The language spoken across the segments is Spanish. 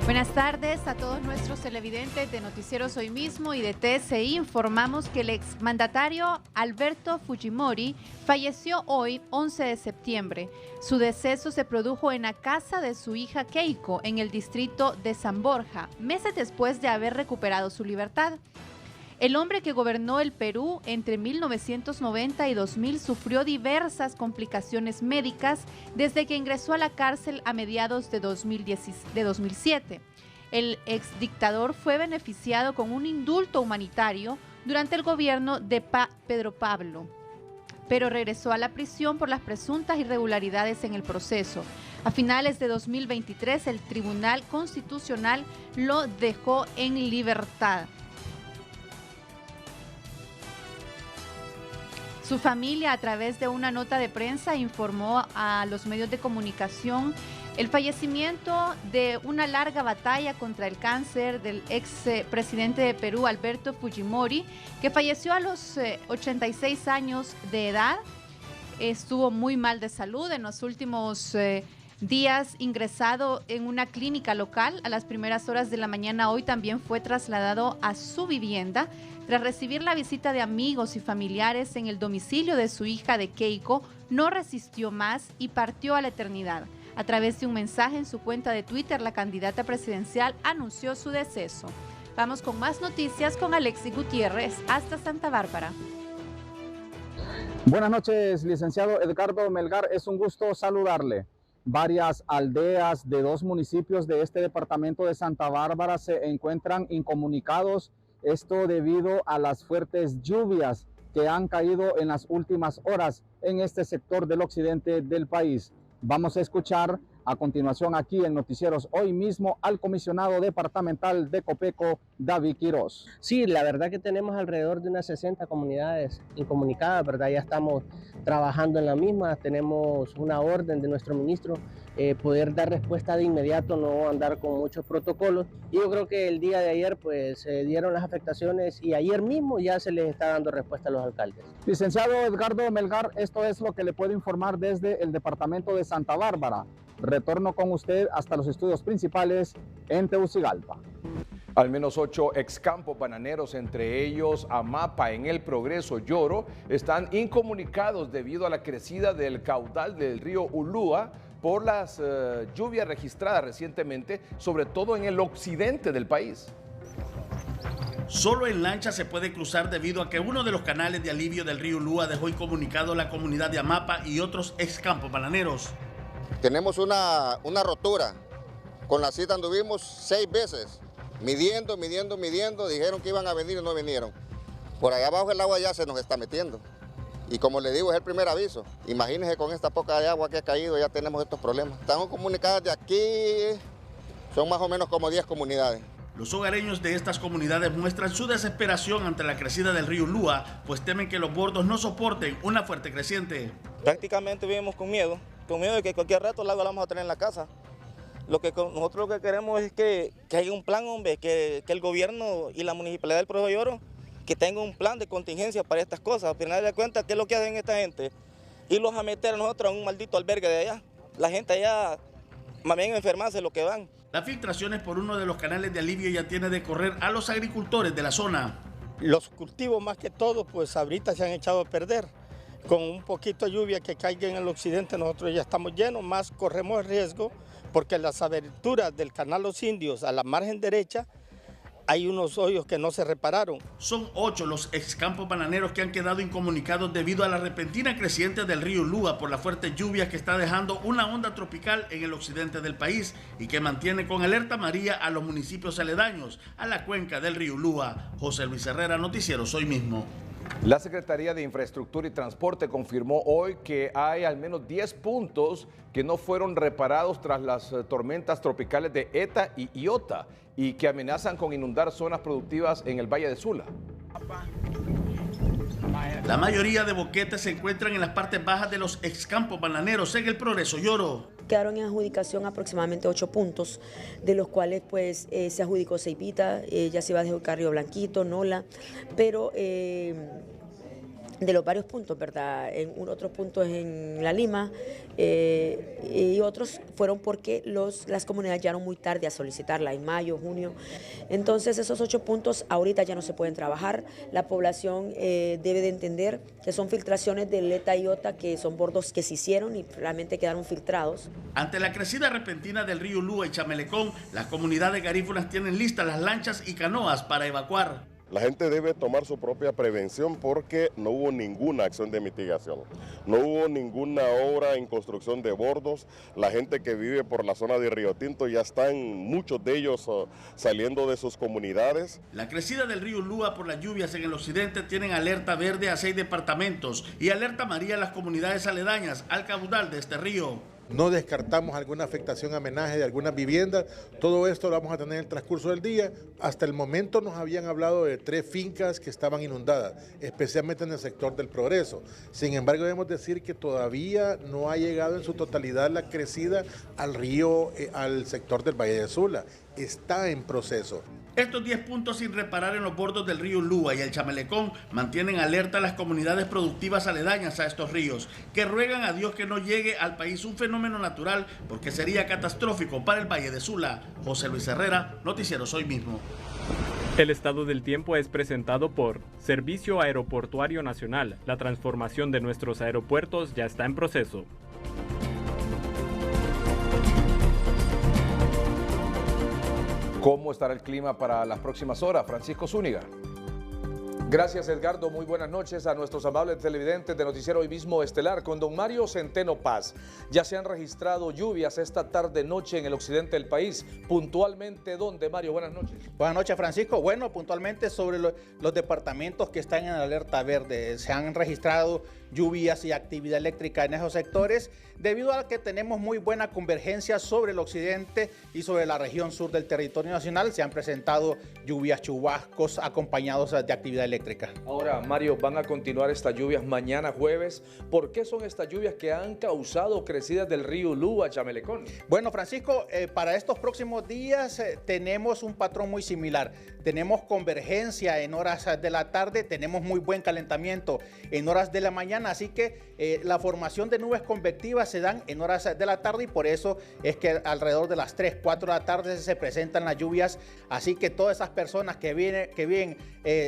Buenas tardes a todos nuestros televidentes de Noticieros Hoy Mismo y de TSI. Informamos que el exmandatario Alberto Fujimori falleció hoy, 11 de septiembre. Su deceso se produjo en la casa de su hija Keiko, en el distrito de San Borja, meses después de haber recuperado su libertad. El hombre que gobernó el Perú entre 1990 y 2000 sufrió diversas complicaciones médicas desde que ingresó a la cárcel a mediados de 2007. El exdictador fue beneficiado con un indulto humanitario durante el gobierno de Pedro Pablo, pero regresó a la prisión por las presuntas irregularidades en el proceso. A finales de 2023, el Tribunal Constitucional lo dejó en libertad. Su familia, a través de una nota de prensa, informó a los medios de comunicación el fallecimiento de una larga batalla contra el cáncer del expresidente de Perú, Alberto Fujimori, que falleció a los 86 años de edad. Estuvo muy mal de salud en los últimos días, ingresado en una clínica local. A las primeras horas de la mañana hoy también fue trasladado a su vivienda. Tras recibir la visita de amigos y familiares en el domicilio de su hija de Keiko, no resistió más y partió a la eternidad. A través de un mensaje en su cuenta de Twitter, la candidata presidencial anunció su deceso. Vamos con más noticias con Alexis Gutiérrez hasta Santa Bárbara. Buenas noches, licenciado Edgardo Melgar. Es un gusto saludarle. Varias aldeas de 2 municipios de este departamento de Santa Bárbara se encuentran incomunicados. Esto debido a las fuertes lluvias que han caído en las últimas horas en este sector del occidente del país. Vamos a escuchar a continuación aquí en Noticieros Hoy Mismo al comisionado departamental de Copeco, David Quiroz. Sí, la verdad que tenemos alrededor de unas 60 comunidades incomunicadas, ¿verdad? Ya estamos trabajando en la misma, tenemos una orden de nuestro ministro, poder dar respuesta de inmediato, no andar con muchos protocolos. Y yo creo que el día de ayer pues se dieron las afectaciones y ayer mismo ya se les está dando respuesta a los alcaldes. Licenciado Edgardo Melgar, esto es lo que le puedo informar desde el departamento de Santa Bárbara. Retorno con usted hasta los estudios principales en Tegucigalpa. Al menos 8 excampos bananeros, entre ellos Amapa en El Progreso, Lloro, están incomunicados debido a la crecida del caudal del río Ulúa por las lluvias registradas recientemente, sobre todo en el occidente del país. Solo en lancha se puede cruzar debido a que uno de los canales de alivio del río Ulúa dejó incomunicado a la comunidad de Amapa y otros excampos bananeros. Tenemos una rotura. Con la cita anduvimos 6 veces, midiendo, dijeron que iban a venir y no vinieron. Por allá abajo el agua ya se nos está metiendo. Y como le digo, es el primer aviso. Imagínense con esta poca de agua que ha caído, ya tenemos estos problemas. Estamos comunicadas de aquí, son más o menos como 10 comunidades. Los hogareños de estas comunidades muestran su desesperación ante la crecida del río Ulúa, pues temen que los bordos no soporten una fuerte creciente. Prácticamente vivimos con miedo de que cualquier rato el agua la vamos a tener en la casa. Nosotros lo que queremos es que haya un plan, hombre, que el gobierno y la municipalidad del Progreso Lloro que tenga un plan de contingencia para estas cosas. Al final de cuentas, ¿qué es lo que hacen esta gente? Irlos a meter a nosotros a un maldito albergue de allá. La gente allá, más bien enfermarse lo que van. Las filtraciones por uno de los canales de alivio ya tiene de correr a los agricultores de la zona. Los cultivos más que todo, pues ahorita se han echado a perder. Con un poquito de lluvia que caiga en el occidente, nosotros ya estamos llenos, más corremos el riesgo porque las aberturas del canal Los Indios a la margen derecha hay unos hoyos que no se repararon. Son 8 los excampos bananeros que han quedado incomunicados debido a la repentina creciente del río Ulúa por las fuertes lluvias que está dejando una onda tropical en el occidente del país y que mantiene con alerta amarilla a los municipios aledaños a la cuenca del río Ulúa. José Luis Herrera, Noticieros Hoy Mismo. La Secretaría de Infraestructura y Transporte confirmó hoy que hay al menos 10 puntos que no fueron reparados tras las tormentas tropicales de ETA y Iota y que amenazan con inundar zonas productivas en el Valle de Sula. La mayoría de boquetes se encuentran en las partes bajas de los excampos bananeros en El Progreso Lloro. Quedaron en adjudicación aproximadamente 8 puntos, de los cuales pues se adjudicó Ceipita, ya se iba a adjudicar Río Blanquito, Nola, pero los varios puntos, ¿verdad? En otros puntos en La Lima y otros fueron porque las comunidades llegaron muy tarde a solicitarla, en mayo, junio. Entonces esos 8 puntos ahorita ya no se pueden trabajar. La población debe de entender que son filtraciones del ETA y OTA, que son bordos que se hicieron y realmente quedaron filtrados. Ante la crecida repentina del río Ulúa y Chamelecón, las comunidades garífunas tienen listas las lanchas y canoas para evacuar. La gente debe tomar su propia prevención porque no hubo ninguna acción de mitigación, no hubo ninguna obra en construcción de bordos. La gente que vive por la zona de Río Tinto ya están muchos de ellos saliendo de sus comunidades. La crecida del río Ulúa por las lluvias en el occidente tienen alerta verde a 6 departamentos y alerta amarilla a las comunidades aledañas al caudal de este río. No descartamos alguna afectación, amenaje de alguna vivienda. Todo esto lo vamos a tener en el transcurso del día. Hasta el momento nos habían hablado de 3 fincas que estaban inundadas, especialmente en el sector del Progreso. Sin embargo, debemos decir que todavía no ha llegado en su totalidad la crecida al río, al sector del Valle de Sula. Está en proceso. Estos 10 puntos sin reparar en los bordos del río Ulúa y el Chamelecón mantienen alerta a las comunidades productivas aledañas a estos ríos, que ruegan a Dios que no llegue al país un fenómeno natural porque sería catastrófico para el Valle de Sula. José Luis Herrera, Noticieros Hoy Mismo. El estado del tiempo es presentado por Servicio Aeroportuario Nacional. La transformación de nuestros aeropuertos ya está en proceso. ¿Cómo estará el clima para las próximas horas? Francisco Zúñiga. Gracias, Edgardo. Muy buenas noches a nuestros amables televidentes de Noticiero Hoy Mismo Estelar. Con don Mario Centeno Paz, ya se han registrado lluvias esta tarde-noche en el occidente del país. Puntualmente, ¿dónde, Mario? Buenas noches. Buenas noches, Francisco. Bueno, puntualmente sobre los departamentos que están en alerta verde. Se han registrado lluvias y actividad eléctrica en esos sectores, debido a que tenemos muy buena convergencia sobre el occidente y sobre la región sur del territorio nacional. Se han presentado lluvias, chubascos acompañados de actividad eléctrica. Ahora, Mario, van a continuar estas lluvias mañana jueves. ¿Por qué son estas lluvias que han causado crecidas del río Ulúa, Chamelecón? Bueno, Francisco, para estos próximos días tenemos un patrón muy similar. Tenemos convergencia en horas de la tarde, tenemos muy buen calentamiento en horas de la mañana, así que la formación de nubes convectivas se dan en horas de la tarde y por eso es que alrededor de las 3, 4 de la tarde se presentan las lluvias, así que todas esas personas que viven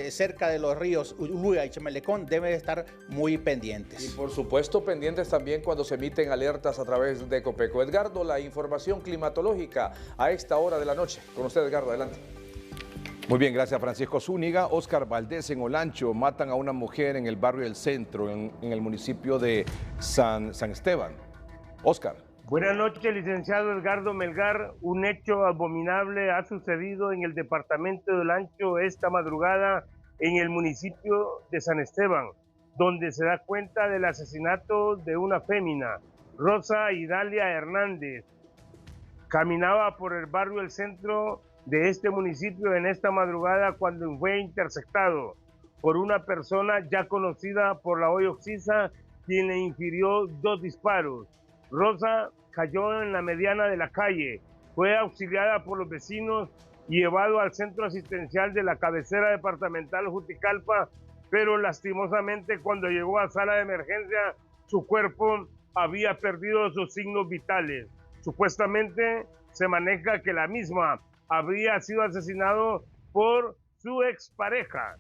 cerca de los ríos Ulúa y Chamelecón deben estar muy pendientes. Y por supuesto pendientes también cuando se emiten alertas a través de Copeco. Edgardo, la información climatológica a esta hora de la noche. Con usted, Edgardo, adelante. Muy bien, gracias Francisco Zúñiga. Óscar Valdés en Olancho matan a una mujer en el barrio del Centro, en el municipio de San Esteban. Óscar. Buenas noches, licenciado Edgardo Melgar. Un hecho abominable ha sucedido en el departamento de Olancho esta madrugada en el municipio de San Esteban, donde se da cuenta del asesinato de una fémina, Rosa Idalia Hernández. Caminaba por el barrio del Centro de este municipio en esta madrugada cuando fue interceptado por una persona ya conocida por la hoy Oxisa, quien le infirió 2 disparos. Rosa cayó en la mediana de la calle, fue auxiliada por los vecinos y llevado al centro asistencial de la cabecera departamental Juticalpa, pero lastimosamente cuando llegó a sala de emergencia su cuerpo había perdido sus signos vitales. Supuestamente se maneja que la misma habría sido asesinado por su expareja.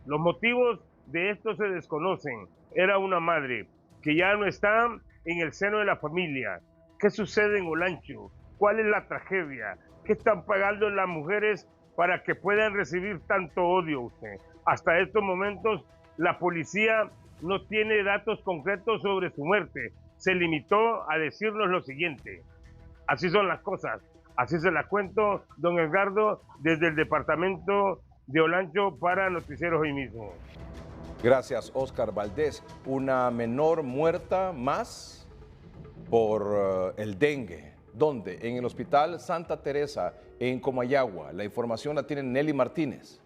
Los motivos de esto se desconocen. Era una madre que ya no está en el seno de la familia. ¿Qué sucede en Olancho? ¿Cuál es la tragedia? ¿Qué están pagando las mujeres para que puedan recibir tanto odio usted? Hasta estos momentos la policía no tiene datos concretos sobre su muerte. Se limitó a decirnos lo siguiente: así son las cosas. Así se la cuento, don Edgardo, desde el departamento de Olancho para Noticieros Hoy Mismo. Gracias, Óscar Valdés. Una menor muerta más por el dengue. ¿Dónde? En el Hospital Santa Teresa, en Comayagua. La información la tiene Nelly Martínez.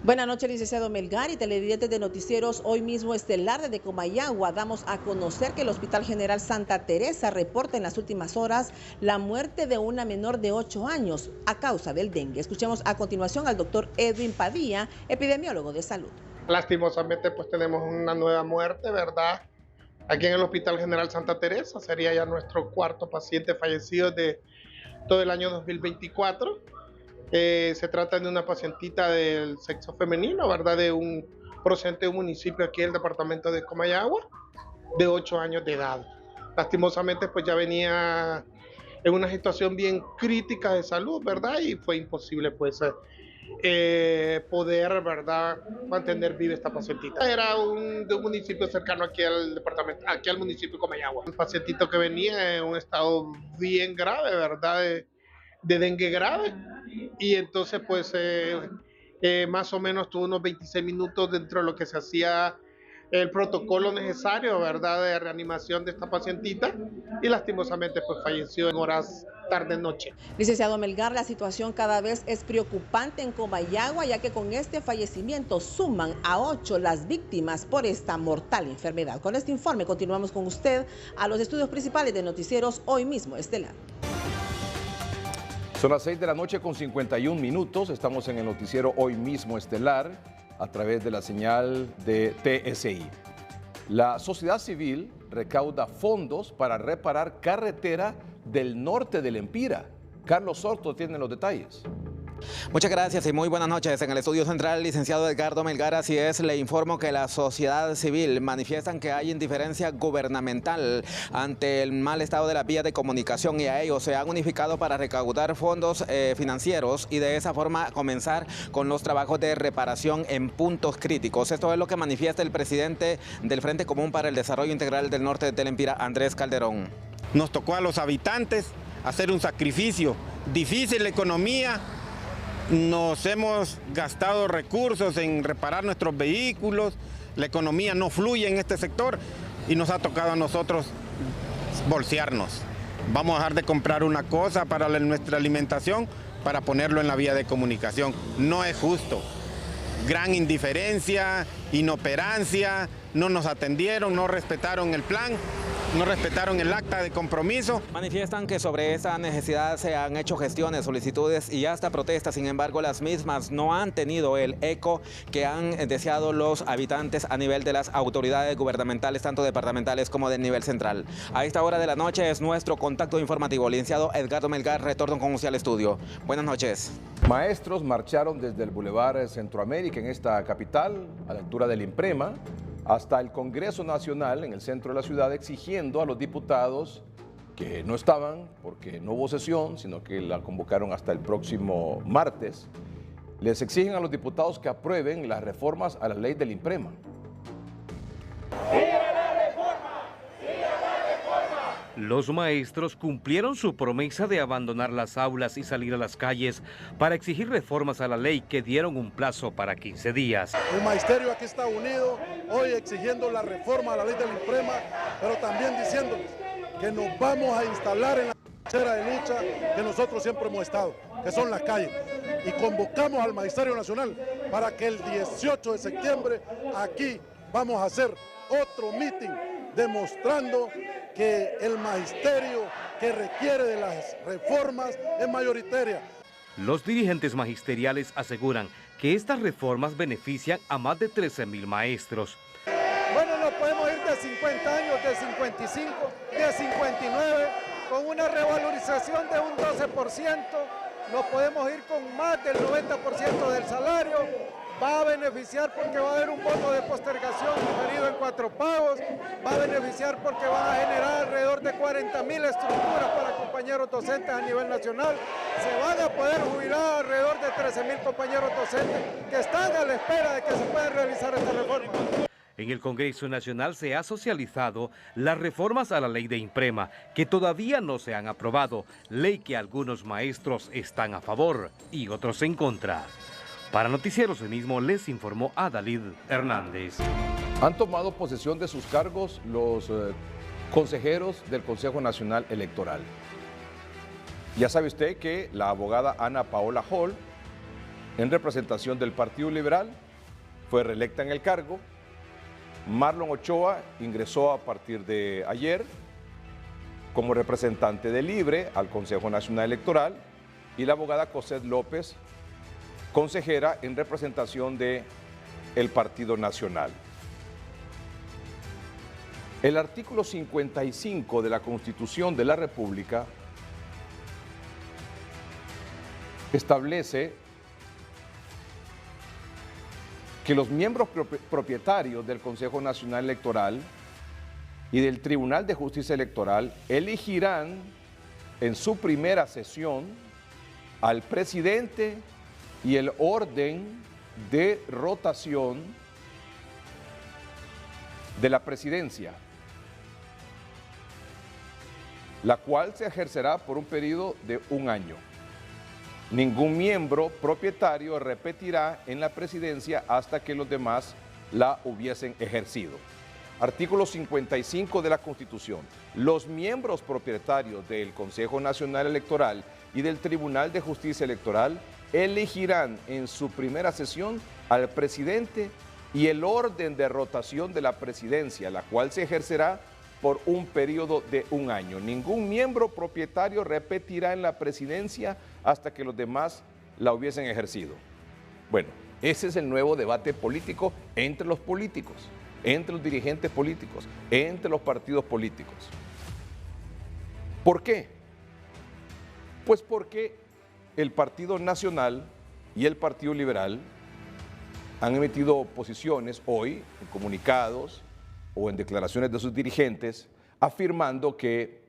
Buenas noches, licenciado Melgar y televidentes de Noticieros Hoy Mismo Estelar desde Comayagua. Damos a conocer que el Hospital General Santa Teresa reporta en las últimas horas la muerte de una menor de 8 años a causa del dengue. Escuchemos a continuación al doctor Edwin Padilla, epidemiólogo de salud. Lastimosamente pues tenemos una nueva muerte, ¿verdad? Aquí en el Hospital General Santa Teresa, sería ya nuestro cuarto paciente fallecido de todo el año 2024. Se trata de una pacientita del sexo femenino, ¿verdad? Procedente de un municipio aquí del departamento de Comayagua, de 8 años de edad. Lastimosamente pues ya venía en una situación bien crítica de salud, ¿verdad? Y fue imposible pues poder, ¿verdad?, mantener viva esta pacientita. Era de un municipio cercano aquí al departamento, aquí al municipio de Comayagua. Un pacientito que venía en un estado bien grave, ¿verdad?, de dengue grave. Y entonces pues más o menos tuvo unos 26 minutos dentro de lo que se hacía el protocolo necesario, ¿verdad?, de reanimación de esta pacientita, y lastimosamente pues falleció en horas tarde-noche. Licenciado Melgar, la situación cada vez es preocupante en Comayagua, ya que con este fallecimiento suman a 8 las víctimas por esta mortal enfermedad. Con este informe continuamos con usted a los estudios principales de Noticieros Hoy Mismo Estelar. Son las 6 de la noche con 51 minutos. Estamos en el noticiero Hoy Mismo Estelar a través de la señal de TSI. La sociedad civil recauda fondos para reparar carretera del norte del Empira. Carlos Sorto tiene los detalles. Muchas gracias y muy buenas noches. En el estudio central, licenciado Edgardo Melgar, así es, le informo que la sociedad civil manifiestan que hay indiferencia gubernamental ante el mal estado de las vías de comunicación, y a ellos se han unificado para recaudar fondos financieros y de esa forma comenzar con los trabajos de reparación en puntos críticos. Esto es lo que manifiesta el presidente del Frente Común para el Desarrollo Integral del Norte del Empira, Andrés Calderón. Nos tocó a los habitantes hacer un sacrificio, difícil la economía. Nos hemos gastado recursos en reparar nuestros vehículos, la economía no fluye en este sector y nos ha tocado a nosotros bolsearnos. Vamos a dejar de comprar una cosa para nuestra alimentación para ponerlo en la vía de comunicación. No es justo. Gran indiferencia, inoperancia, no nos atendieron, no respetaron el plan, no respetaron el acta de compromiso. Manifiestan que sobre esta necesidad se han hecho gestiones, solicitudes y hasta protestas. Sin embargo, las mismas no han tenido el eco que han deseado los habitantes a nivel de las autoridades gubernamentales, tanto departamentales como del nivel central. A esta hora de la noche es nuestro contacto informativo. Licenciado Edgardo Melgar, retorno con usted al estudio. Buenas noches. Maestros marcharon desde el Boulevard Centroamérica en esta capital, a la altura del Imprema, hasta el Congreso Nacional en el centro de la ciudad, exigiendo a los diputados que no estaban, porque no hubo sesión, sino que la convocaron hasta el próximo martes, les exigen a los diputados que aprueben las reformas a la ley del Imprema. Los maestros cumplieron su promesa de abandonar las aulas y salir a las calles para exigir reformas a la ley que dieron un plazo para 15 días. El magisterio aquí está unido hoy exigiendo la reforma a la ley del Imprema, pero también diciéndoles que nos vamos a instalar en la trinchera de lucha que nosotros siempre hemos estado, que son las calles. Y convocamos al Magisterio Nacional para que el 18 de septiembre aquí vamos a hacer otro meeting demostrando que el magisterio que requiere de las reformas es mayoritaria. Los dirigentes magisteriales aseguran que estas reformas benefician a más de 13.000 maestros. Bueno, nos podemos ir de 50 años, de 55, de 59, con una revalorización de un 12%, nos podemos ir con más del 90% del salario. Va a beneficiar porque va a haber un bono de postergación diferido en 4 pagos, va a beneficiar porque van a generar alrededor de 40.000 estructuras para compañeros docentes a nivel nacional, se van a poder jubilar alrededor de 13.000 compañeros docentes que están a la espera de que se puedan realizar esta reforma. En el Congreso Nacional se ha socializado las reformas a la ley de Imprema, que todavía no se han aprobado, ley que algunos maestros están a favor y otros en contra. Para Noticieros Hoy Mismo les informó Adalid Hernández. Han tomado posesión de sus cargos los consejeros del Consejo Nacional Electoral. Ya sabe usted que la abogada Ana Paola Hall, en representación del Partido Liberal, fue reelecta en el cargo. Marlon Ochoa ingresó a partir de ayer como representante de Libre al Consejo Nacional Electoral, y la abogada Cosette López, consejera en representación de el Partido Nacional. El artículo 55 de la Constitución de la República establece que los miembros propietarios del Consejo Nacional Electoral y del Tribunal de Justicia Electoral elegirán en su primera sesión al presidente y el orden de rotación de la presidencia, la cual se ejercerá por un periodo de 1 año. Ningún miembro propietario repetirá en la presidencia hasta que los demás la hubiesen ejercido. Artículo 55 de la Constitución. Los miembros propietarios del Consejo Nacional Electoral y del Tribunal de Justicia Electoral elegirán en su primera sesión al presidente y el orden de rotación de la presidencia, la cual se ejercerá por un periodo de 1 año. Ningún miembro propietario repetirá en la presidencia hasta que los demás la hubiesen ejercido. Bueno, ese es el nuevo debate político entre los políticos, entre los dirigentes políticos, entre los partidos políticos. ¿Por qué? Pues porque el Partido Nacional y el Partido Liberal han emitido posiciones hoy en comunicados o en declaraciones de sus dirigentes afirmando que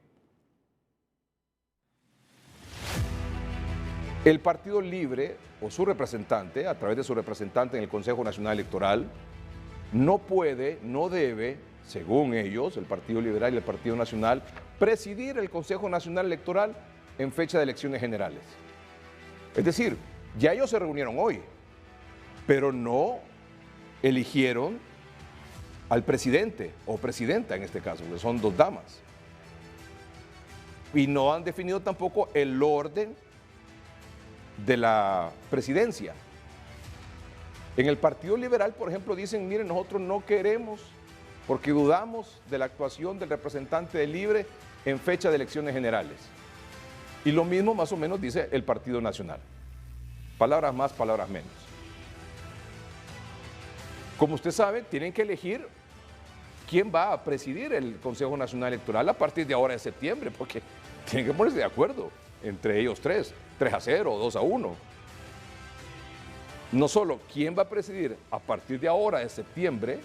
el Partido Libre o su representante, a través de su representante en el Consejo Nacional Electoral, no puede, no debe, según ellos, el Partido Liberal y el Partido Nacional, presidir el Consejo Nacional Electoral en fecha de elecciones generales. Es decir, ya ellos se reunieron hoy, pero no eligieron al presidente o presidenta en este caso, que son 2 damas. Y no han definido tampoco el orden de la presidencia. En el Partido Liberal, por ejemplo, dicen, miren, nosotros no queremos, porque dudamos de la actuación del representante del Libre en fecha de elecciones generales. Y lo mismo más o menos dice el Partido Nacional. Palabras más, palabras menos. Como usted sabe, tienen que elegir quién va a presidir el Consejo Nacional Electoral a partir de ahora de septiembre, porque tienen que ponerse de acuerdo entre ellos 3-0 o 2-1. No solo quién va a presidir a partir de ahora de septiembre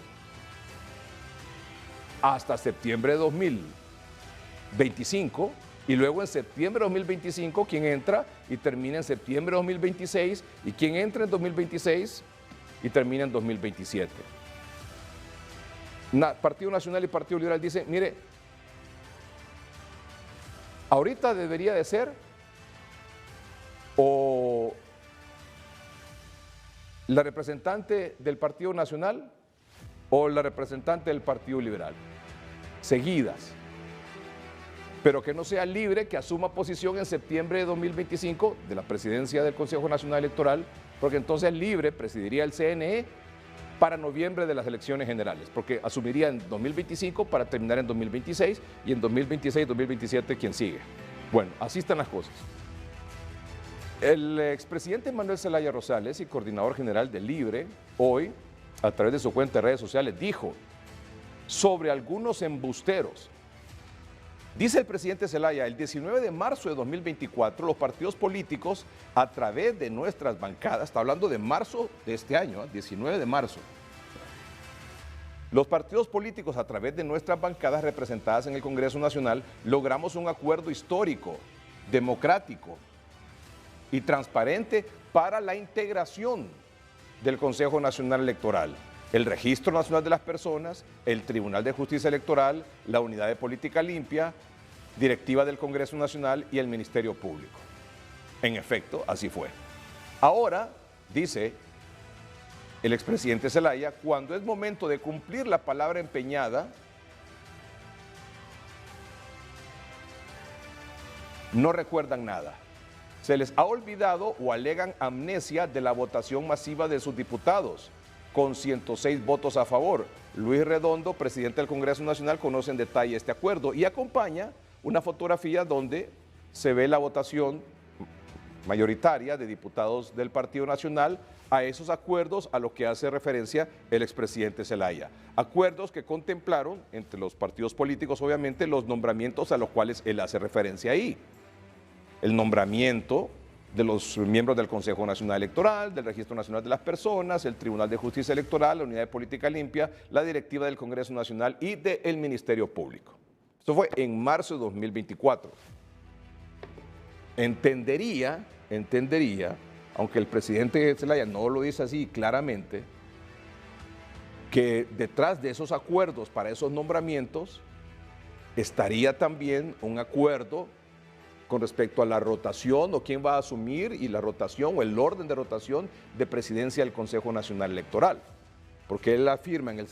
hasta septiembre de 2025 y luego en septiembre de 2025 quién entra y termina en septiembre de 2026 y quién entra en 2026 y termina en 2027. Partido Nacional y Partido Liberal dicen, mire, ahorita debería de ser o la representante del Partido Nacional o la representante del Partido Liberal, seguidas, pero que no sea Libre que asuma posición en septiembre de 2025 de la presidencia del Consejo Nacional Electoral, porque entonces Libre presidiría el CNE para noviembre de las elecciones generales, porque asumiría en 2025 para terminar en 2026 y en 2026-2027 quien sigue. Bueno, así están las cosas. El expresidente Manuel Zelaya Rosales y coordinador general de Libre, hoy, a través de su cuenta de redes sociales, dijo sobre algunos embusteros. Dice el presidente Zelaya, el 19 de marzo de 2024, los partidos políticos, a través de nuestras bancadas, está hablando de marzo de este año, 19 de marzo, los partidos políticos, a través de nuestras bancadas representadas en el Congreso Nacional, logramos un acuerdo histórico, democrático y transparente para la integración del Consejo Nacional Electoral, el Registro Nacional de las Personas, el Tribunal de Justicia Electoral, la Unidad de Política Limpia, Directiva del Congreso Nacional y el Ministerio Público. En efecto, así fue. Ahora, dice el expresidente Zelaya, cuando es momento de cumplir la palabra empeñada, no recuerdan nada. Se les ha olvidado o alegan amnesia de la votación masiva de sus diputados, con 106 votos a favor. Luis Redondo, presidente del Congreso Nacional, conoce en detalle este acuerdo y acompaña una fotografía donde se ve la votación mayoritaria de diputados del Partido Nacional a esos acuerdos a los que hace referencia el expresidente Zelaya. Acuerdos que contemplaron, entre los partidos políticos obviamente, los nombramientos a los cuales él hace referencia ahí. El nombramiento de los miembros del Consejo Nacional Electoral, del Registro Nacional de las Personas, el Tribunal de Justicia Electoral, la Unidad de Política Limpia, la Directiva del Congreso Nacional y del Ministerio Público. Esto fue en marzo de 2024. Entendería, aunque el presidente Zelaya no lo dice así claramente, que detrás de esos acuerdos para esos nombramientos estaría también un acuerdo con respecto a la rotación o quién va a asumir y la rotación o el orden de rotación de presidencia del Consejo Nacional Electoral. Porque él afirma en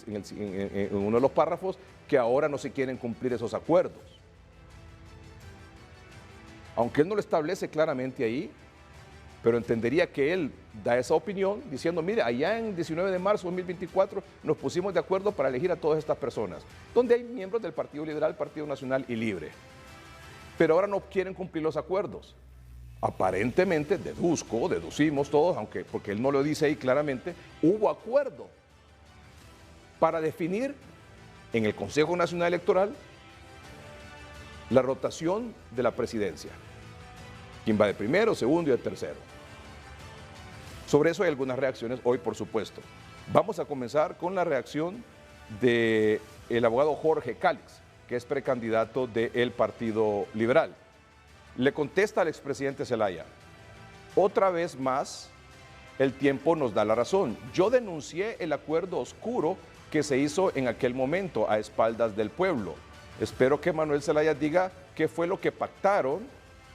uno de los párrafos que ahora no se quieren cumplir esos acuerdos. Aunque él no lo establece claramente ahí, pero entendería que él da esa opinión diciendo, mire, allá en 19 de marzo de 2024 nos pusimos de acuerdo para elegir a todas estas personas, donde hay miembros del Partido Liberal, Partido Nacional y Libre. Pero ahora no quieren cumplir los acuerdos. Aparentemente, deducimos todos, aunque porque él no lo dice ahí claramente, hubo acuerdo para definir en el Consejo Nacional Electoral la rotación de la presidencia. Quién va de primero, segundo y de tercero. Sobre eso hay algunas reacciones hoy, por supuesto. Vamos a comenzar con la reacción del abogado Jorge Calix, que es precandidato del Partido Liberal. Le contesta al expresidente Zelaya, otra vez más, el tiempo nos da la razón. Yo denuncié el acuerdo oscuro que se hizo en aquel momento a espaldas del pueblo. Espero que Manuel Zelaya diga qué fue lo que pactaron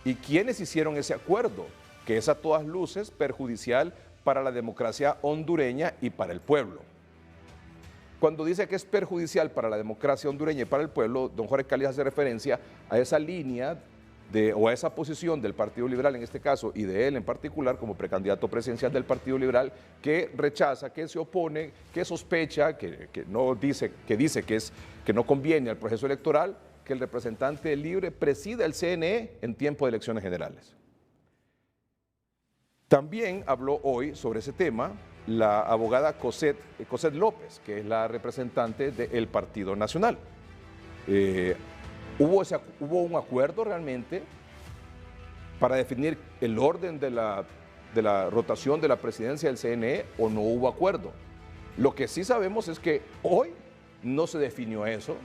y quiénes hicieron ese acuerdo, que es a todas luces perjudicial para la democracia hondureña y para el pueblo. Cuando dice que es perjudicial para la democracia hondureña y para el pueblo, don Jorge Calix hace referencia a esa línea o a esa posición del Partido Liberal en este caso y de él en particular como precandidato presidencial del Partido Liberal que rechaza, que se opone, que sospecha, que dice que no conviene al proceso electoral que el representante libre presida el CNE en tiempo de elecciones generales. También habló hoy sobre ese tema la abogada Cosette López, que es la representante del Partido Nacional. ¿Hubo un acuerdo realmente para definir el orden de la rotación de la presidencia del CNE o no hubo acuerdo? Lo que sí sabemos es que hoy no se definió eso.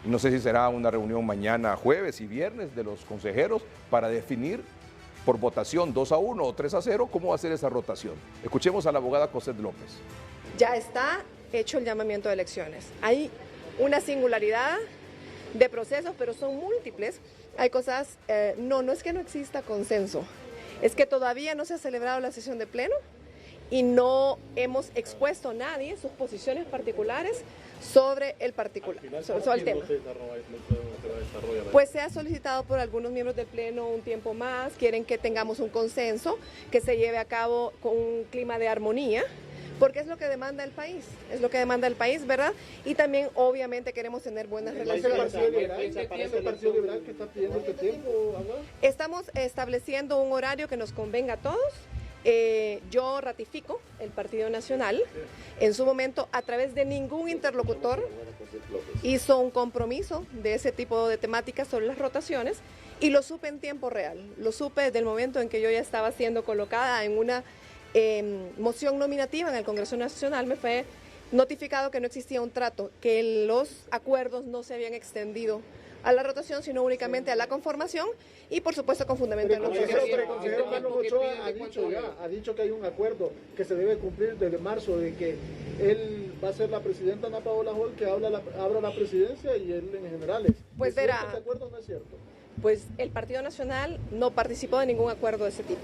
No sé si será una reunión mañana, jueves y viernes de los consejeros para definir por votación 2-1 o 3-0 cómo va a ser esa rotación. Escuchemos a la abogada Cosette López. Ya está hecho el llamamiento de elecciones. Hay una singularidad de procesos, pero son múltiples. Hay cosas, no es que no exista consenso, es que todavía no se ha celebrado la sesión de pleno y no hemos expuesto a nadie sus posiciones particulares sobre el particular, sobre el tema. Pues se ha solicitado por algunos miembros del Pleno un tiempo más, quieren que tengamos un consenso, que se lleve a cabo con un clima de armonía, porque es lo que demanda el país, ¿verdad? Y también obviamente queremos tener buenas relaciones. ¿Parece el Partido Liberal que está pidiendo este tiempo? Estamos estableciendo un horario que nos convenga a todos. Yo ratifico el Partido Nacional, en su momento a través de ningún interlocutor hizo un compromiso de ese tipo de temáticas sobre las rotaciones y lo supe en tiempo real, lo supe desde el momento en que yo ya estaba siendo colocada en una moción nominativa en el Congreso Nacional. Me fue notificado que no existía un trato, que los acuerdos no se habían extendido a la rotación, sino únicamente a la conformación y por supuesto con fundamento en los procesos. El consejero Carlos Ochoa ha dicho que hay un acuerdo que se debe cumplir desde marzo, de que él va a ser la presidenta Ana Paola Hall, que abra la presidencia y él en generales. Pues verá, ¿este acuerdo no es cierto? Pues el Partido Nacional no participó de ningún acuerdo de ese tipo.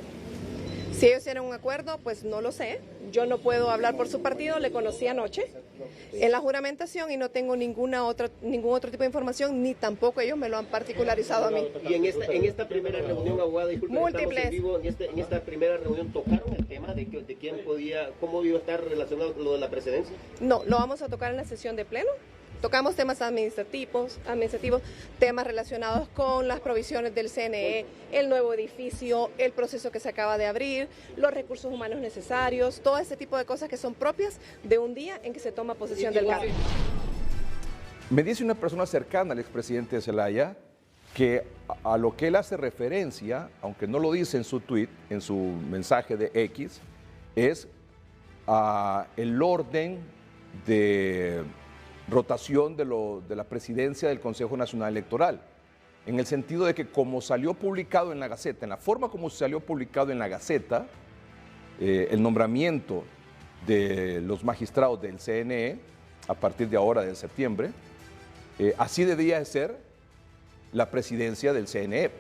Si ellos tienen un acuerdo, pues no lo sé. Yo no puedo hablar por su partido, le conocí anoche en la juramentación y no tengo ningún otro tipo de información, ni tampoco ellos me lo han particularizado a mí. Y en esta primera reunión, abogada, disculpe, múltiples. En vivo, en esta primera reunión, ¿tocaron el tema de quién podía, cómo iba a estar relacionado con lo de la presidencia? No, lo vamos a tocar en la sesión de pleno. Tocamos temas administrativos, temas relacionados con las provisiones del CNE, el nuevo edificio, el proceso que se acaba de abrir, los recursos humanos necesarios, todo ese tipo de cosas que son propias de un día en que se toma posesión del cargo. Me dice una persona cercana al expresidente Zelaya que a lo que él hace referencia, aunque no lo dice en su tweet, en su mensaje de X, es el orden de rotación de la presidencia del Consejo Nacional Electoral, en el sentido de que como salió publicado en la Gaceta, en la forma como salió publicado en la Gaceta, el nombramiento de los magistrados del CNE, a partir de ahora, de septiembre, así debía ser la presidencia del CNE.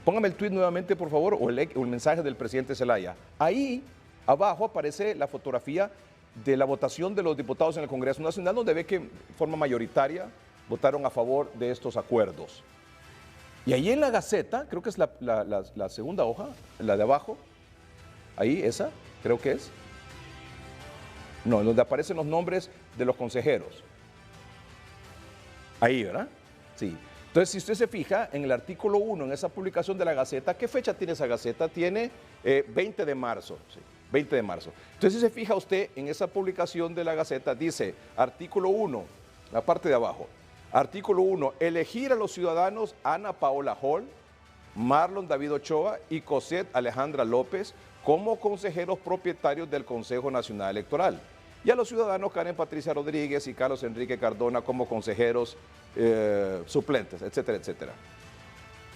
Póngame el tuit nuevamente, por favor, o el mensaje del presidente Zelaya. Ahí, abajo, aparece la fotografía de la votación de los diputados en el Congreso Nacional, donde ve que de forma mayoritaria votaron a favor de estos acuerdos. Y ahí en la Gaceta, creo que es la segunda hoja, la de abajo, ahí, esa, creo que es. No, donde aparecen los nombres de los consejeros. Ahí, ¿verdad? Sí. Entonces, si usted se fija en el artículo 1, en esa publicación de la Gaceta, ¿qué fecha tiene esa Gaceta? Tiene 20 de marzo, sí, 20 de marzo. Entonces, si se fija usted en esa publicación de la Gaceta, dice, artículo 1, la parte de abajo, artículo 1, elegir a los ciudadanos Ana Paola Hall, Marlon David Ochoa y Cosette Alejandra López como consejeros propietarios del Consejo Nacional Electoral. Y a los ciudadanos Karen Patricia Rodríguez y Carlos Enrique Cardona como consejeros suplentes, etcétera, etcétera.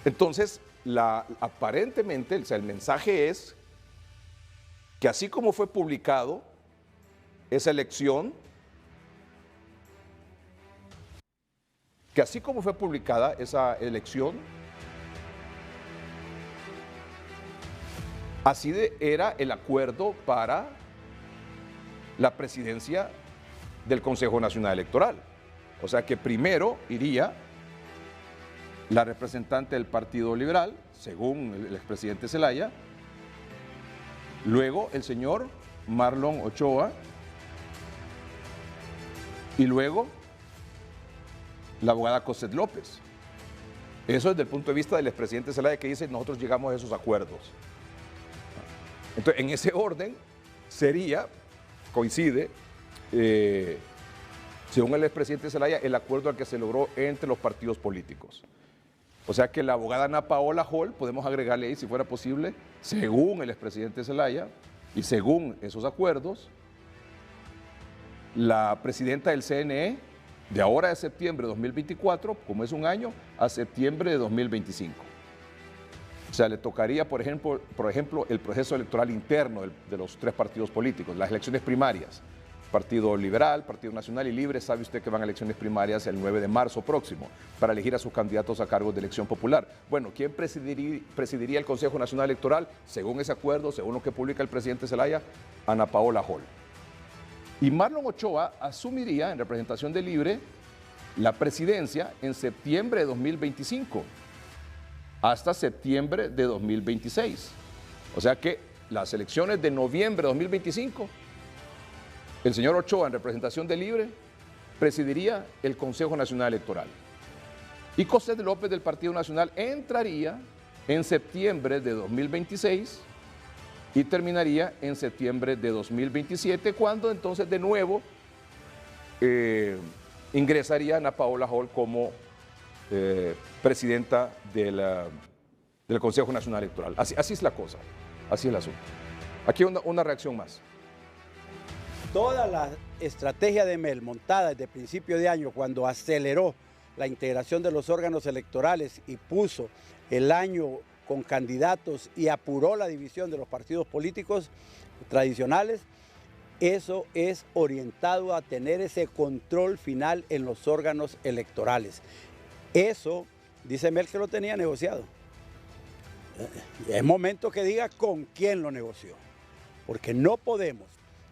Entonces, aparentemente, o sea, el mensaje es que así como fue publicado esa elección, así era el acuerdo para la presidencia del Consejo Nacional Electoral. O sea que primero iría la representante del Partido Liberal, según el expresidente Zelaya, luego el señor Marlon Ochoa y luego la abogada Cosette López. Eso desde el punto de vista del expresidente Zelaya, que dice nosotros llegamos a esos acuerdos. Entonces, en ese orden coincide, según el expresidente Zelaya, el acuerdo al que se logró entre los partidos políticos. O sea que la abogada Ana Paola Hall, podemos agregarle ahí, si fuera posible, según el expresidente Zelaya y según esos acuerdos, la presidenta del CNE, de ahora de septiembre de 2024, como es un año, a septiembre de 2025. O sea, le tocaría, por ejemplo, el proceso electoral interno de los tres partidos políticos, las elecciones primarias. Partido Liberal, Partido Nacional y Libre, sabe usted que van a elecciones primarias el 9 de marzo próximo para elegir a sus candidatos a cargos de elección popular. Bueno, ¿quién presidiría el Consejo Nacional Electoral? Según ese acuerdo, según lo que publica el presidente Zelaya, Ana Paola Hall. Y Marlon Ochoa asumiría, en representación de Libre, la presidencia en septiembre de 2025. Hasta septiembre de 2026. O sea que las elecciones de noviembre de 2025, el señor Ochoa, en representación de Libre, presidiría el Consejo Nacional Electoral. Y Cosette López del Partido Nacional entraría en septiembre de 2026 y terminaría en septiembre de 2027, cuando entonces de nuevo ingresaría Ana Paola Hall como presidenta del Consejo Nacional Electoral. Así es la cosa, así es el asunto. Aquí una reacción más. Toda la estrategia de Mel montada desde principio de año, cuando aceleró la integración de los órganos electorales y puso el año con candidatos y apuró la división de los partidos políticos tradicionales, eso es orientado a tener ese control final en los órganos electorales. Eso, dice Mel, que lo tenía negociado. Es momento que diga con quién lo negoció, porque no podemos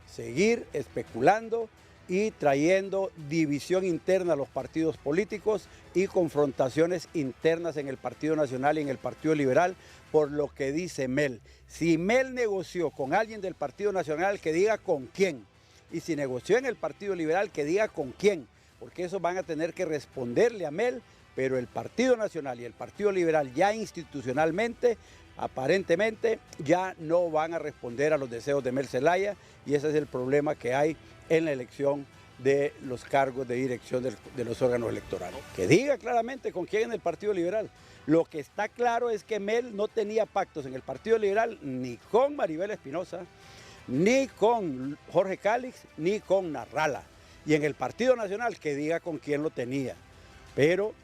seguir especulando y trayendo división interna a los partidos políticos y confrontaciones internas en el Partido Nacional y en el Partido Liberal por lo que dice Mel. Si Mel negoció con alguien del Partido Nacional, que diga con quién. Y si negoció en el Partido Liberal, que diga con quién. porque esos van a tener que responderle a Mel, pero el Partido Nacional y el Partido Liberal ya institucionalmente, aparentemente, ya no van a responder a los deseos de Mel Zelaya, y ese es el problema que hay en la elección de los cargos de dirección de los órganos electorales. Que diga claramente con quién en el Partido Liberal. Lo que está claro es que Mel no tenía pactos en el Partido Liberal ni con Maribel Espinosa, ni con Jorge Cálix, ni con Narrala. Y en el Partido Nacional que diga con quién lo tenía. Pero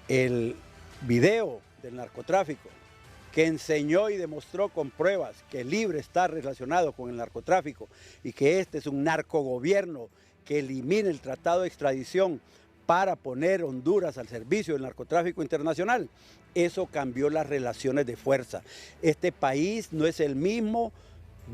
el video del narcotráfico que enseñó y demostró con pruebas que Libre está relacionado con el narcotráfico y que este es un narcogobierno que elimina el tratado de extradición para poner Honduras al servicio del narcotráfico internacional, eso cambió las relaciones de fuerza. Este país no es el mismo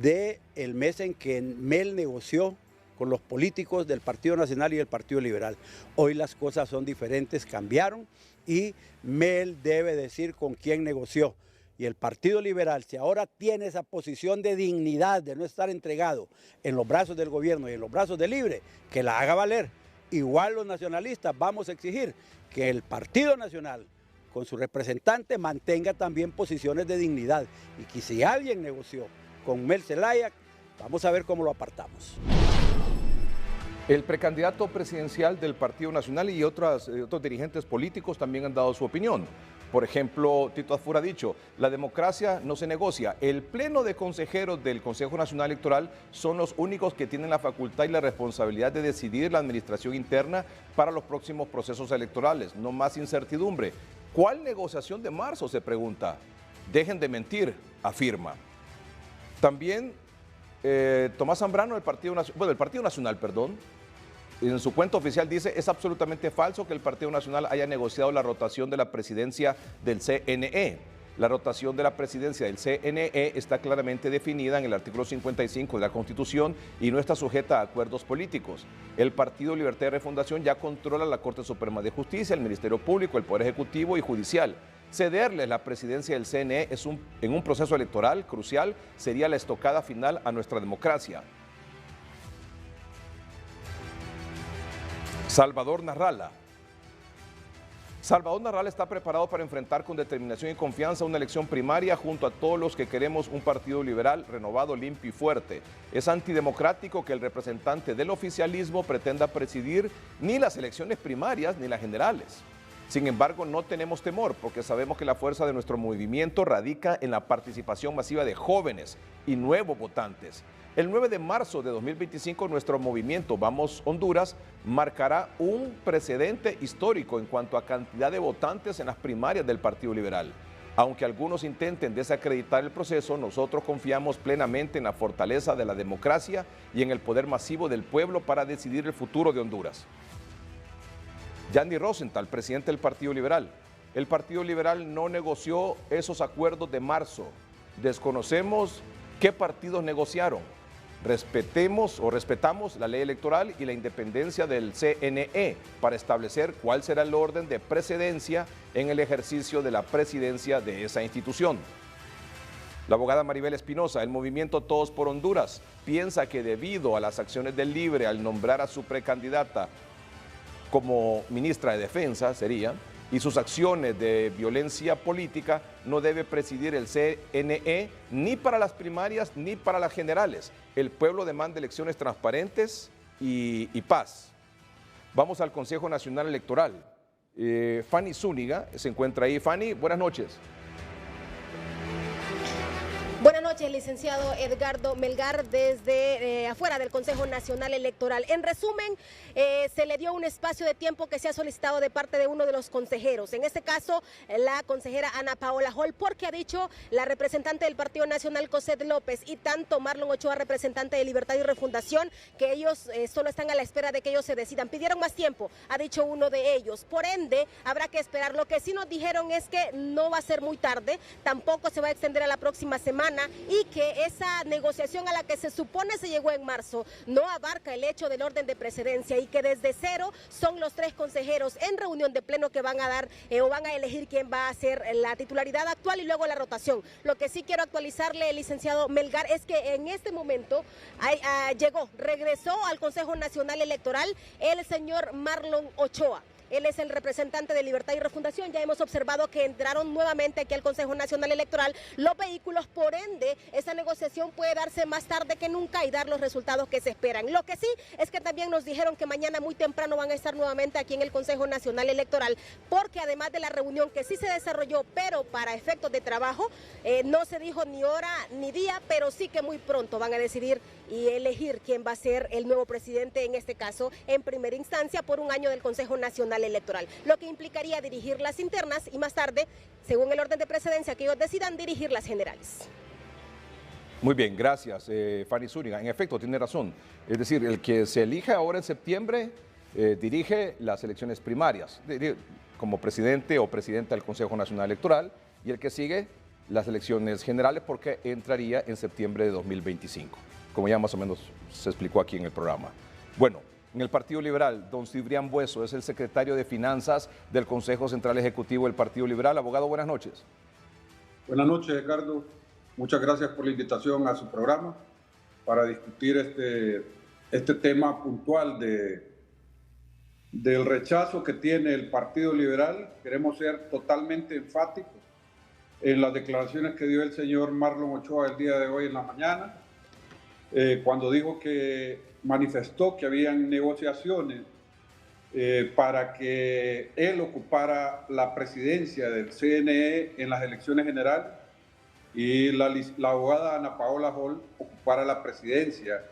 del mes en que Mel negoció con los políticos del Partido Nacional y del Partido Liberal. Hoy las cosas son diferentes, cambiaron, y Mel debe decir con quién negoció. Y el Partido Liberal, si ahora tiene esa posición de dignidad de no estar entregado en los brazos del gobierno y en los brazos de Libre, que la haga valer. Igual los nacionalistas vamos a exigir que el Partido Nacional, con su representante, mantenga también posiciones de dignidad. Y que si alguien negoció con Mel Zelaya, vamos a ver cómo lo apartamos. El precandidato presidencial del Partido Nacional y otros dirigentes políticos también han dado su opinión. Por ejemplo, Tito Afur ha dicho, la democracia no se negocia. El pleno de consejeros del Consejo Nacional Electoral son los únicos que tienen la facultad y la responsabilidad de decidir la administración interna para los próximos procesos electorales. No más incertidumbre. ¿Cuál negociación de marzo? Se pregunta. Dejen de mentir, afirma. También Tomás Zambrano, del Partido Nacional, en su cuenta oficial dice, es absolutamente falso que el Partido Nacional haya negociado la rotación de la presidencia del CNE. La rotación de la presidencia del CNE está claramente definida en el artículo 55 de la Constitución y no está sujeta a acuerdos políticos. El Partido Libertad y Refundación ya controla la Corte Suprema de Justicia, el Ministerio Público, el Poder Ejecutivo y Judicial. Cederles la presidencia del CNE en un proceso electoral crucial sería la estocada final a nuestra democracia. Salvador Narrala. Salvador Narrala está preparado para enfrentar con determinación y confianza una elección primaria junto a todos los que queremos un partido liberal, renovado, limpio y fuerte. Es antidemocrático que el representante del oficialismo pretenda presidir ni las elecciones primarias ni las generales. Sin embargo, no tenemos temor porque sabemos que la fuerza de nuestro movimiento radica en la participación masiva de jóvenes y nuevos votantes. El 9 de marzo de 2025, nuestro movimiento Vamos Honduras marcará un precedente histórico en cuanto a cantidad de votantes en las primarias del Partido Liberal. Aunque algunos intenten desacreditar el proceso, nosotros confiamos plenamente en la fortaleza de la democracia y en el poder masivo del pueblo para decidir el futuro de Honduras. Yandy Rosenthal, presidente del Partido Liberal. El Partido Liberal no negoció esos acuerdos de marzo. Desconocemos qué partidos negociaron. Respetamos la ley electoral y la independencia del CNE para establecer cuál será el orden de precedencia en el ejercicio de la presidencia de esa institución. La abogada Maribel Espinosa, el movimiento Todos por Honduras, piensa que debido a las acciones del Libre al nombrar a su precandidata como ministra de Defensa, y sus acciones de violencia política, no debe presidir el CNE ni para las primarias ni para las generales. El pueblo demanda elecciones transparentes y paz. Vamos al Consejo Nacional Electoral. Fanny Zúñiga se encuentra ahí. Fanny, buenas noches. Buenas noches, licenciado Edgardo Melgar, desde afuera del Consejo Nacional Electoral. En resumen, se le dio un espacio de tiempo que se ha solicitado de parte de uno de los consejeros, en este caso la consejera Ana Paola Hall, porque ha dicho la representante del Partido Nacional, Cosette López, y tanto Marlon Ochoa, representante de Libertad y Refundación, que ellos solo están a la espera de que ellos se decidan. Pidieron más tiempo, ha dicho uno de ellos, por ende habrá que esperar. Lo que sí nos dijeron es que no va a ser muy tarde, tampoco se va a extender a la próxima semana, y que esa negociación a la que se supone se llegó en marzo no abarca el hecho del orden de precedencia y que desde cero son los 3 consejeros en reunión de pleno que van a dar o van a elegir quién va a ser la titularidad actual y luego la rotación. Lo que sí quiero actualizarle, licenciado Melgar, es que en este momento regresó al Consejo Nacional Electoral el señor Marlon Ochoa. Él es el representante de Libertad y Refundación. Ya hemos observado que entraron nuevamente aquí al Consejo Nacional Electoral los vehículos, por ende, esa negociación puede darse más tarde que nunca y dar los resultados que se esperan. Lo que sí es que también nos dijeron que mañana muy temprano van a estar nuevamente aquí en el Consejo Nacional Electoral, porque además de la reunión que sí se desarrolló, pero para efectos de trabajo, no se dijo ni hora ni día, pero sí que muy pronto van a decidir y elegir quién va a ser el nuevo presidente, en este caso, en primera instancia, por un año del Consejo Nacional Electoral, lo que implicaría dirigir las internas y más tarde, según el orden de precedencia que ellos decidan, dirigir las generales. Muy bien, gracias, Fanny Zúñiga. En efecto, tiene razón. Es decir, el que se elige ahora en septiembre dirige las elecciones primarias como presidente o presidenta del Consejo Nacional Electoral, y el que sigue las elecciones generales, porque entraría en septiembre de 2025, como ya más o menos se explicó aquí en el programa. Bueno, en el Partido Liberal, don Cibrián Bueso es el secretario de Finanzas del Consejo Central Ejecutivo del Partido Liberal. Abogado, buenas noches. Buenas noches, Edgardo. Muchas gracias por la invitación a su programa para discutir este tema puntual del rechazo que tiene el Partido Liberal. Queremos ser totalmente enfáticos en las declaraciones que dio el señor Marlon Ochoa el día de hoy en la mañana, cuando dijo que manifestó que habían negociaciones para que él ocupara la presidencia del CNE en las elecciones generales y la abogada Ana Paola Hall ocupara la presidencia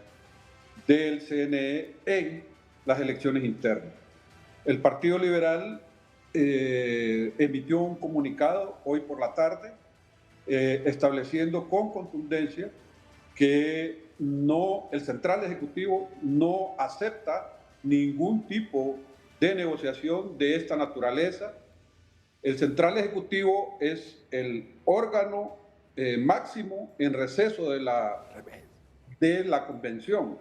del CNE en las elecciones internas. El Partido Liberal emitió un comunicado hoy por la tarde estableciendo con contundencia que el Central Ejecutivo no acepta ningún tipo de negociación de esta naturaleza. El Central Ejecutivo es el órgano máximo en receso de la convención.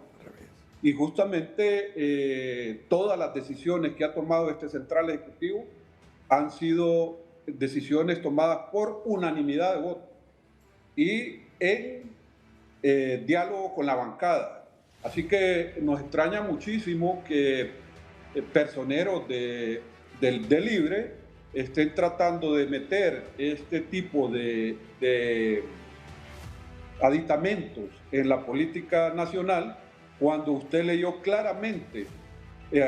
Y justamente todas las decisiones que ha tomado este Central Ejecutivo han sido decisiones tomadas por unanimidad de voto y en diálogo con la bancada. Así que nos extraña muchísimo que personeros de Libre estén tratando de meter este tipo de aditamentos en la política nacional, cuando usted leyó claramente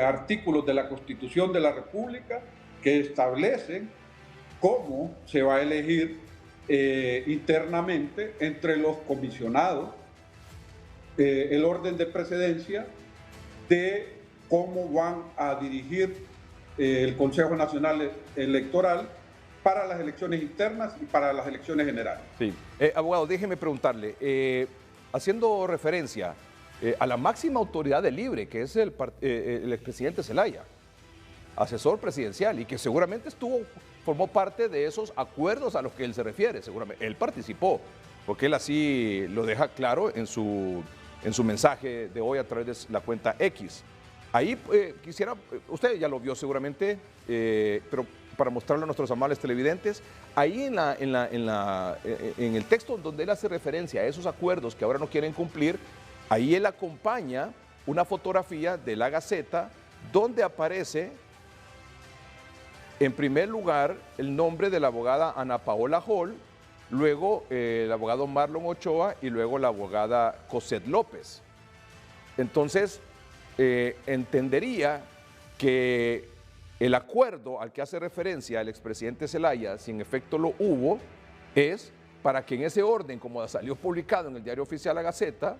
artículos de la Constitución de la República que establecen cómo se va a elegir internamente entre los comisionados el orden de precedencia de cómo van a dirigir el Consejo Nacional Electoral para las elecciones internas y para las elecciones generales. Sí. Abogado, déjeme preguntarle, haciendo referencia a la máxima autoridad de Libre, que es el expresidente Zelaya, asesor presidencial, y que seguramente formó parte de esos acuerdos a los que él se refiere, seguramente. Él participó, porque él así lo deja claro en su mensaje de hoy a través de la cuenta X. Ahí quisiera, usted ya lo vio seguramente, pero para mostrarlo a nuestros amables televidentes, ahí en el texto donde él hace referencia a esos acuerdos que ahora no quieren cumplir, ahí él acompaña una fotografía de la Gaceta donde aparece en primer lugar el nombre de la abogada Ana Paola Hall, luego el abogado Marlon Ochoa y luego la abogada Cosette López. Entonces, entendería que el acuerdo al que hace referencia el expresidente Zelaya, si en efecto lo hubo, es para que en ese orden, como salió publicado en el Diario Oficial La Gaceta,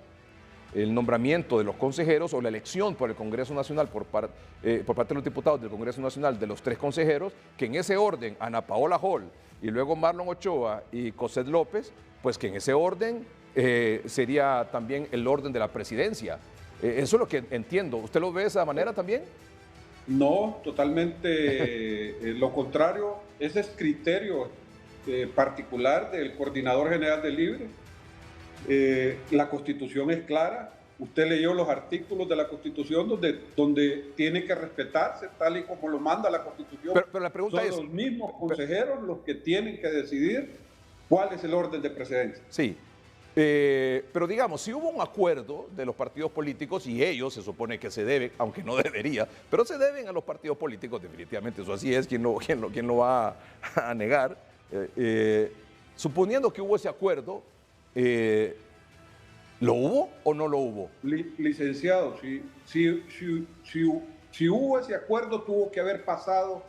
el nombramiento de los consejeros o la elección por el Congreso Nacional por parte de los diputados del Congreso Nacional de los 3 consejeros, que en ese orden Ana Paola Hall y luego Marlon Ochoa y Cosette López, pues que en ese orden sería también el orden de la presidencia. Eso es lo que entiendo. ¿Usted lo ve de esa manera también? No, totalmente lo contrario. Ese es criterio particular del coordinador general de Libre. La Constitución es clara. Usted leyó los artículos de la Constitución donde tiene que respetarse tal y como lo manda la Constitución. Pero la pregunta es... Son los mismos consejeros los que tienen que decidir cuál es el orden de precedencia. Sí, pero digamos, si hubo un acuerdo de los partidos políticos y ellos se supone que se deben, aunque no debería, pero se deben a los partidos políticos, definitivamente, eso así es, ¿quién lo va a negar? Suponiendo que hubo ese acuerdo, ¿lo hubo o no lo hubo? Licenciado, si hubo ese acuerdo, tuvo que haber pasado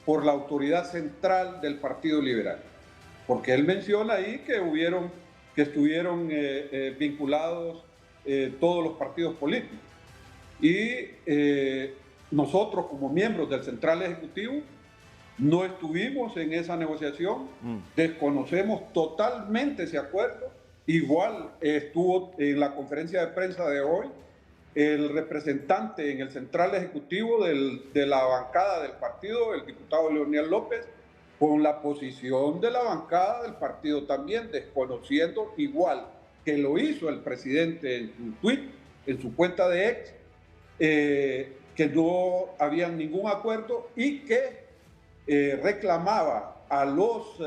por la autoridad central del Partido Liberal, porque él menciona ahí que estuvieron vinculados todos los partidos políticos. Y nosotros, como miembros del Central Ejecutivo, no estuvimos en esa negociación, desconocemos totalmente ese acuerdo. Igual estuvo en la conferencia de prensa de hoy el representante en el Central Ejecutivo de la bancada del partido, el diputado Leonel López, con la posición de la bancada del partido también, desconociendo igual que lo hizo el presidente en su tweet, en su cuenta de ex, que no había ningún acuerdo y que reclamaba a los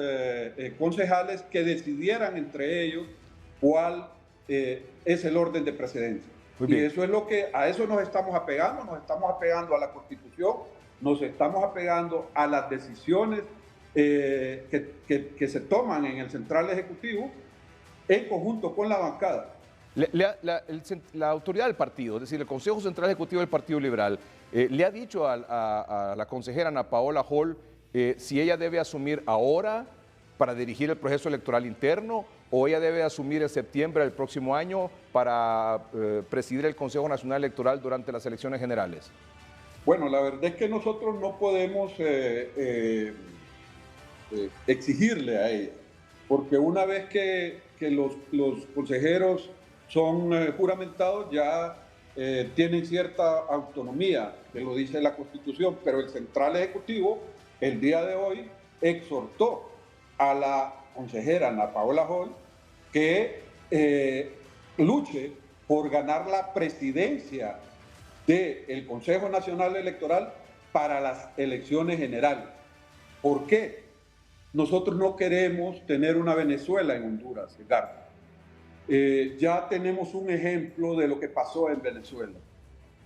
concejales que decidieran entre ellos cuál es el orden de precedencia. Y eso es a eso nos estamos apegando a la Constitución, nos estamos apegando a las decisiones que se toman en el Central Ejecutivo en conjunto con la bancada. La autoridad del partido, es decir, el Consejo Central Ejecutivo del Partido Liberal, le ha dicho a la consejera Ana Paola Hall si ella debe asumir ahora para dirigir el proceso electoral interno o ella debe asumir en septiembre del próximo año para presidir el Consejo Nacional Electoral durante las elecciones generales. Bueno, la verdad es que nosotros no podemos exigirle a ella, porque una vez que los consejeros son juramentados ya tienen cierta autonomía, que lo dice la Constitución, pero el Central Ejecutivo el día de hoy exhortó a la consejera Ana Paola Hall que luche por ganar la presidencia del Consejo Nacional Electoral para las elecciones generales. ¿Por qué? Nosotros no queremos tener una Venezuela en Honduras, Edgardo. Ya tenemos un ejemplo de lo que pasó en Venezuela.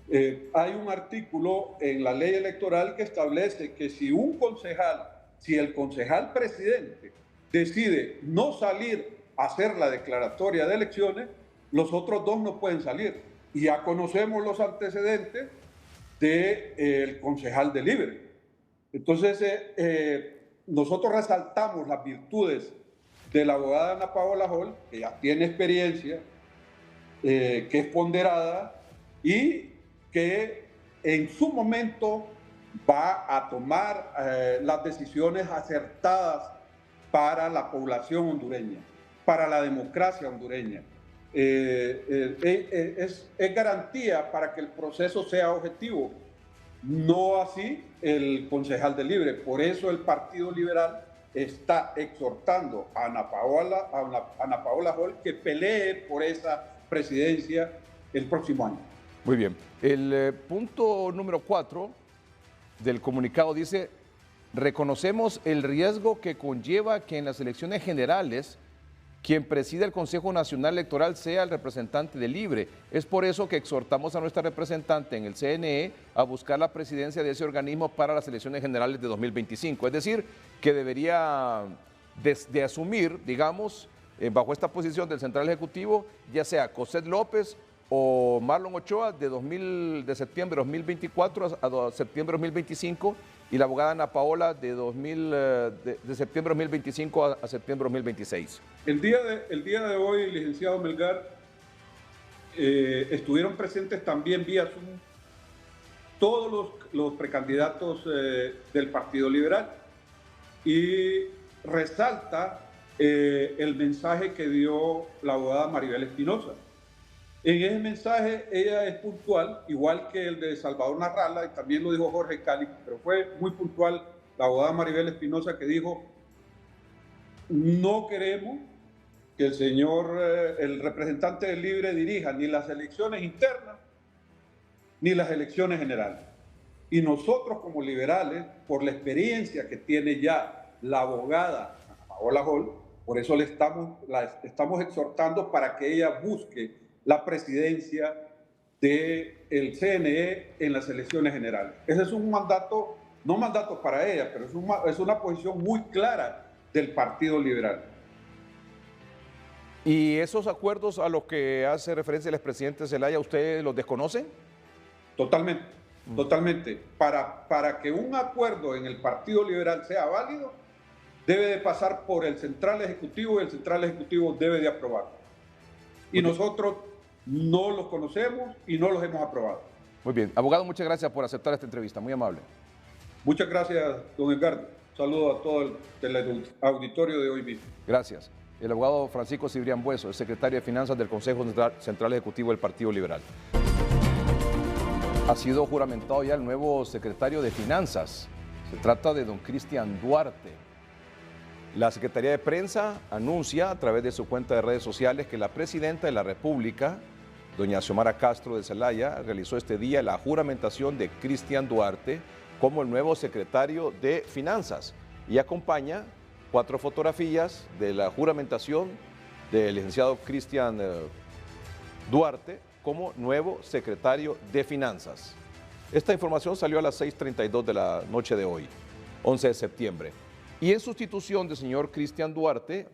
Hay un artículo en la ley electoral que establece que si el concejal presidente decide no salir a hacer la declaratoria de elecciones, los otros dos no pueden salir. Y ya conocemos los antecedentes del concejal de Libre. Entonces, nosotros resaltamos las virtudes de la abogada Ana Paola Hall, que ya tiene experiencia, que es ponderada y que en su momento va a tomar las decisiones acertadas para la población hondureña, para la democracia hondureña. Es garantía para que el proceso sea objetivo, no así el concejal de Libre. Por eso el Partido Liberal está exhortando a Ana Paola Hall que pelee por esa presidencia el próximo año. Muy bien. El punto número 4 del comunicado dice: reconocemos el riesgo que conlleva que en las elecciones generales quien preside el Consejo Nacional Electoral sea el representante de Libre. Es por eso que exhortamos a nuestra representante en el CNE a buscar la presidencia de ese organismo para las elecciones generales de 2025. Es decir, que debería de asumir, digamos, bajo esta posición del Central Ejecutivo, ya sea Cosette López o Marlon Ochoa de septiembre de 2024 a septiembre de 2025 y la abogada Ana Paola de septiembre de 2025 a septiembre de 2026. El día de hoy, licenciado Melgar, estuvieron presentes también vía Zoom todos los precandidatos del Partido Liberal y resalta el mensaje que dio la abogada Maribel Espinosa. En ese mensaje ella es puntual, igual que el de Salvador Narrala, y también lo dijo Jorge Cali, pero fue muy puntual la abogada Maribel Espinosa, que dijo: no queremos que el señor, el representante del Libre dirija ni las elecciones internas ni las elecciones generales. Y nosotros como liberales, por la experiencia que tiene ya la abogada Paola Hall, por eso la estamos exhortando para que ella busque la presidencia del CNE en las elecciones generales. Ese es un mandato, no mandato para ella, pero es una posición muy clara del Partido Liberal. ¿Y esos acuerdos a los que hace referencia el expresidente Zelaya, ustedes los desconocen? Totalmente, totalmente. Para que un acuerdo en el Partido Liberal sea válido, debe de pasar por el Central Ejecutivo y el Central Ejecutivo debe de aprobarlo. Y nosotros no los conocemos y no los hemos aprobado. Muy bien. Abogado, muchas gracias por aceptar esta entrevista. Muy amable. Muchas gracias, don Edgardo. Saludos a todo el auditorio de hoy mismo. Gracias. El abogado Francisco Cibrián Bueso, el secretario de Finanzas del Consejo Central Ejecutivo del Partido Liberal. Ha sido juramentado ya el nuevo secretario de Finanzas. Se trata de don Cristian Duarte. La Secretaría de Prensa anuncia a través de su cuenta de redes sociales que la presidenta de la República, doña Xiomara Castro de Zelaya, realizó este día la juramentación de Cristian Duarte como el nuevo secretario de Finanzas y acompaña 4 fotografías de la juramentación del licenciado Cristian Duarte como nuevo secretario de Finanzas. Esta información salió a las 6:32 de la noche de hoy, 11 de septiembre. Y en sustitución del señor Cristian Duarte,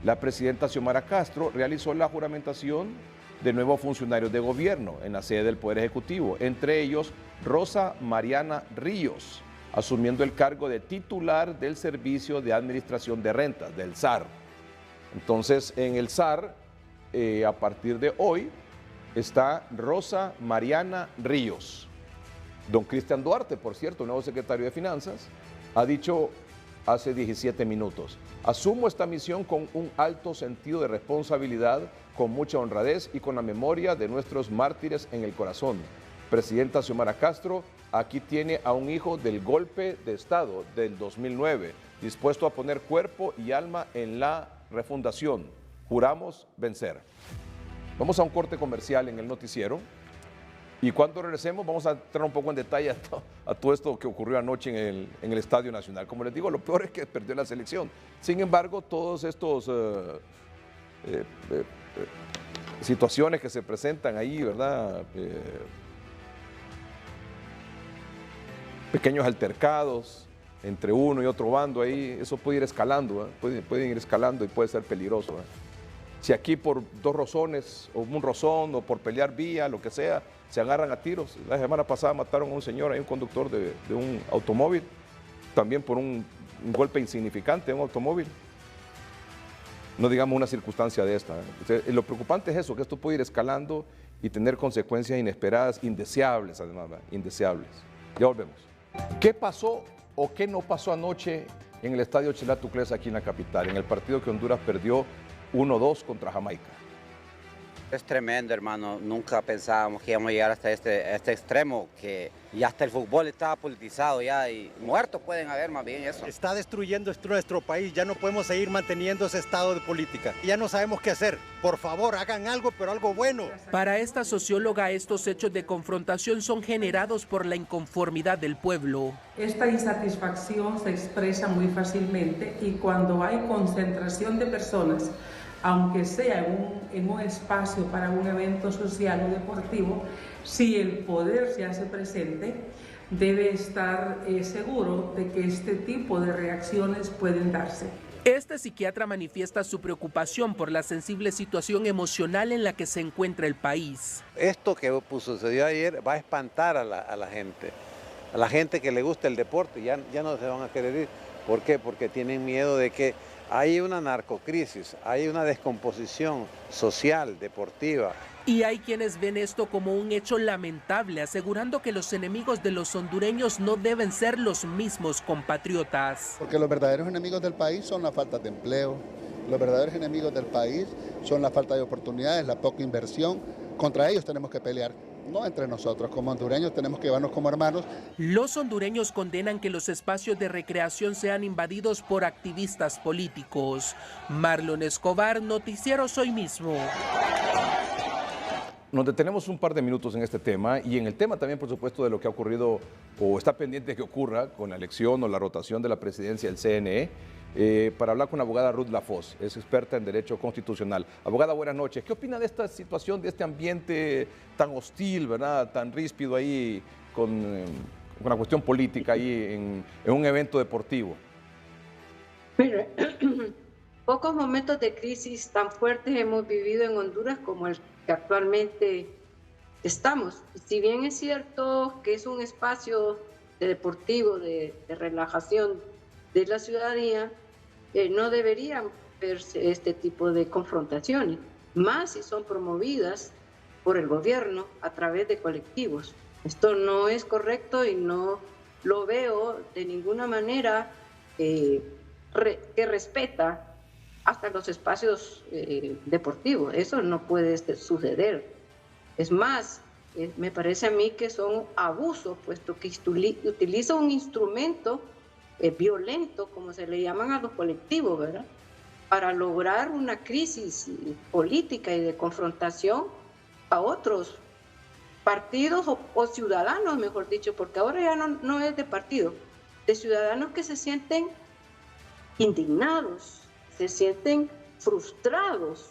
la presidenta Xiomara Castro realizó la juramentación de nuevos funcionarios de gobierno en la sede del Poder Ejecutivo, entre ellos Rosa Mariana Ríos, asumiendo el cargo de titular del Servicio de Administración de Rentas, del SAR. Entonces, en el SAR, a partir de hoy, está Rosa Mariana Ríos. Don Cristian Duarte, por cierto, nuevo secretario de Finanzas, ha dicho hace 17 minutos, asumo esta misión con un alto sentido de responsabilidad, con mucha honradez y con la memoria de nuestros mártires en el corazón. Presidenta Xiomara Castro, aquí tiene a un hijo del golpe de Estado del 2009, dispuesto a poner cuerpo y alma en la refundación. Juramos vencer. Vamos a un corte comercial en el noticiero. Y cuando regresemos vamos a entrar un poco en detalle a todo esto que ocurrió anoche en el Estadio Nacional. Como les digo, lo peor es que perdió la selección. Sin embargo, todos estos situaciones que se presentan ahí, ¿verdad? Pequeños altercados entre uno y otro bando ahí, eso puede ir escalando, pueden ir escalando y puede ser peligroso. Si aquí por 2 rozones, o un rozón, o por pelear vía, lo que sea, se agarran a tiros. La semana pasada mataron a un señor, ahí un conductor de un automóvil, también por un golpe insignificante en un automóvil. No digamos una circunstancia de esta. Lo preocupante es eso, que esto puede ir escalando y tener consecuencias inesperadas, indeseables además, indeseables. Ya volvemos. ¿Qué pasó o qué no pasó anoche en el Estadio Chelá Tucles aquí en la capital, en el partido que Honduras perdió 1-2 contra Jamaica? Es tremendo, hermano. Nunca pensábamos que íbamos a llegar hasta este extremo, que ya hasta el fútbol estaba politizado ya y muertos pueden haber más bien eso. Está destruyendo nuestro país, ya no podemos seguir manteniendo ese estado de política. Ya no sabemos qué hacer. Por favor, hagan algo, pero algo bueno. Para esta socióloga, estos hechos de confrontación son generados por la inconformidad del pueblo. Esta insatisfacción se expresa muy fácilmente y cuando hay concentración de personas, aunque sea en un espacio para un evento social o deportivo, si el poder se hace presente, debe estar seguro de que este tipo de reacciones pueden darse. Este psiquiatra manifiesta su preocupación por la sensible situación emocional en la que se encuentra el país. Esto que sucedió ayer va a espantar a la gente que le gusta el deporte, ya no se van a querer ir. ¿Por qué? Porque tienen miedo de que hay una narcocrisis, hay una descomposición social, deportiva. Y hay quienes ven esto como un hecho lamentable, asegurando que los enemigos de los hondureños no deben ser los mismos compatriotas. Porque los verdaderos enemigos del país son la falta de empleo, los verdaderos enemigos del país son la falta de oportunidades, la poca inversión. Contra ellos tenemos que pelear. no entre nosotros. Como hondureños tenemos que llevarnos como hermanos. Los hondureños condenan que los espacios de recreación sean invadidos por activistas políticos. Marlon Escobar, Noticieros Hoy Mismo. Nos detenemos un par de minutos en este tema y en el tema también, por supuesto, de lo que ha ocurrido o está pendiente de que ocurra con la elección o la rotación de la presidencia del CNE, para hablar con la abogada Ruth Lafosse, es experta en Derecho Constitucional. Abogada, buenas noches. ¿Qué opina de esta situación, de este ambiente tan hostil, verdad, tan ríspido ahí con la cuestión política ahí en un evento deportivo? Mire, pocos momentos de crisis tan fuertes hemos vivido en Honduras como el que actualmente estamos. Si bien es cierto que es un espacio deportivo de relajación de la ciudadanía, no deberían verse este tipo de confrontaciones, más si son promovidas por el gobierno a través de colectivos. Esto no es correcto y no lo veo de ninguna manera que respeta hasta los espacios deportivos. Eso no puede suceder. Es más, me parece a mí que son abusos, puesto que utiliza un instrumento violento, como se le llaman a los colectivos, ¿verdad?, para lograr una crisis política y de confrontación a otros partidos o ciudadanos, mejor dicho, porque ahora ya no es de partido, de ciudadanos que se sienten indignados, se sienten frustrados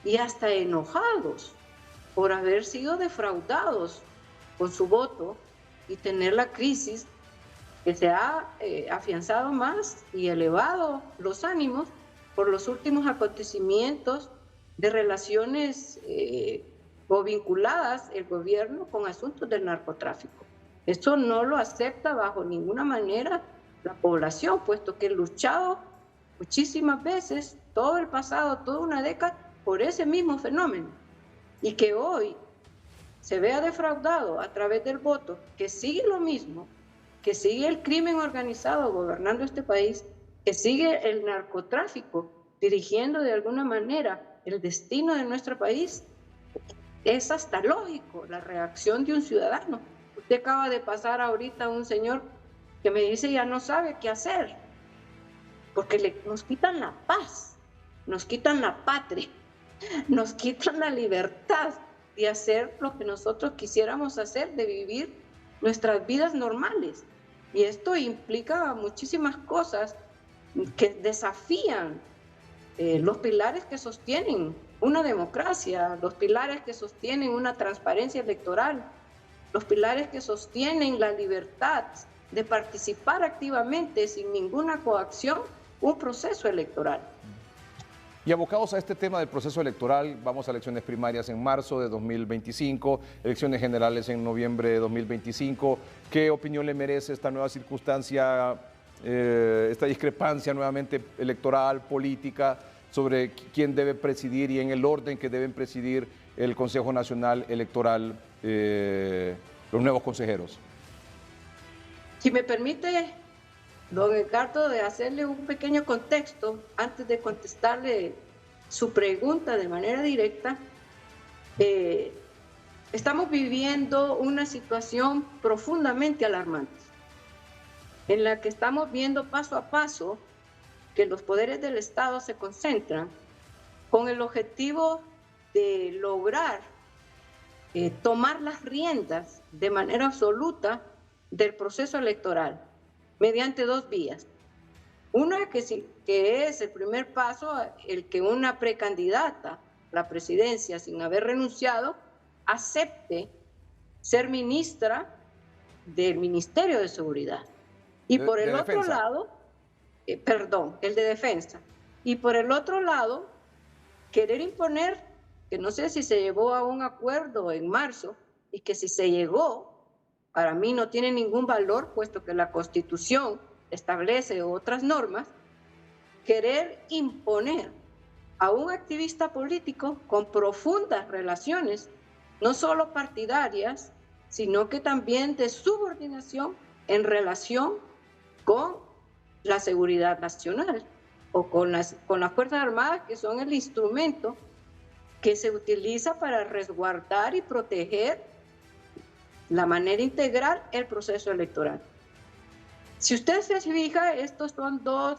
y hasta enojados por haber sido defraudados con su voto y tener la crisis que se ha afianzado más y elevado los ánimos por los últimos acontecimientos de relaciones o vinculadas el gobierno con asuntos del narcotráfico. Esto no lo acepta bajo ninguna manera la población, puesto que he luchado muchísimas veces, todo el pasado, toda una década, por ese mismo fenómeno. Y que hoy se vea defraudado a través del voto, que sigue lo mismo, que sigue el crimen organizado gobernando este país, que sigue el narcotráfico dirigiendo de alguna manera el destino de nuestro país, es hasta lógico la reacción de un ciudadano. Usted acaba de pasar ahorita a un señor que me dice ya no sabe qué hacer, porque nos quitan la paz, nos quitan la patria, nos quitan la libertad de hacer lo que nosotros quisiéramos hacer, de vivir nuestras vidas normales. Y esto implica muchísimas cosas que desafían los pilares que sostienen una democracia, los pilares que sostienen una transparencia electoral, los pilares que sostienen la libertad de participar activamente sin ninguna coacción un proceso electoral. Y abocados a este tema del proceso electoral, vamos a elecciones primarias en marzo de 2025, elecciones generales en noviembre de 2025. ¿Qué opinión le merece esta nueva circunstancia, esta discrepancia nuevamente electoral, política, sobre quién debe presidir y en el orden que deben presidir el Consejo Nacional Electoral, los nuevos consejeros? Si me permite, don Edgardo, de hacerle un pequeño contexto antes de contestarle su pregunta de manera directa. Estamos viviendo una situación profundamente alarmante, en la que estamos viendo paso a paso que los poderes del Estado se concentran con el objetivo de lograr tomar las riendas de manera absoluta del proceso electoral, mediante dos vías. Una que es el primer paso, el que una precandidata a la presidencia, sin haber renunciado, acepte ser ministra del Ministerio de Seguridad. Y por el otro lado, el de Defensa. Y por el otro lado, querer imponer, que no sé si se llegó a un acuerdo en marzo, y que si se llegó, para mí no tiene ningún valor, puesto que la Constitución establece otras normas, querer imponer a un activista político con profundas relaciones, no solo partidarias, sino que también de subordinación en relación con la seguridad nacional o con las Fuerzas Armadas, que son el instrumento que se utiliza para resguardar y proteger la manera integral el proceso electoral. Si usted se fija, estos son dos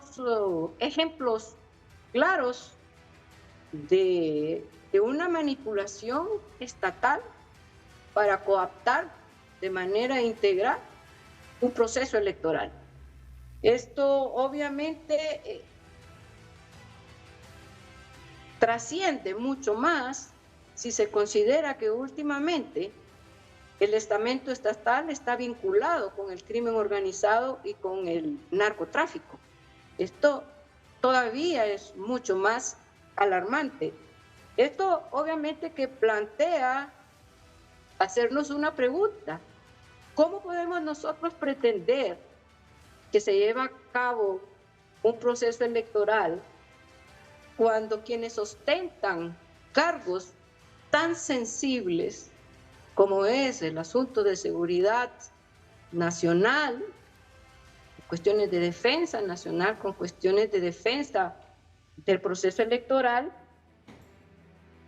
ejemplos claros de una manipulación estatal para cooptar de manera integral un proceso electoral. Esto obviamente trasciende mucho más si se considera que últimamente el estamento estatal está vinculado con el crimen organizado y con el narcotráfico. Esto todavía es mucho más alarmante. Esto obviamente que plantea hacernos una pregunta. ¿Cómo podemos nosotros pretender que se lleve a cabo un proceso electoral cuando quienes ostentan cargos tan sensibles como es el asunto de seguridad nacional, cuestiones de defensa nacional con cuestiones de defensa del proceso electoral,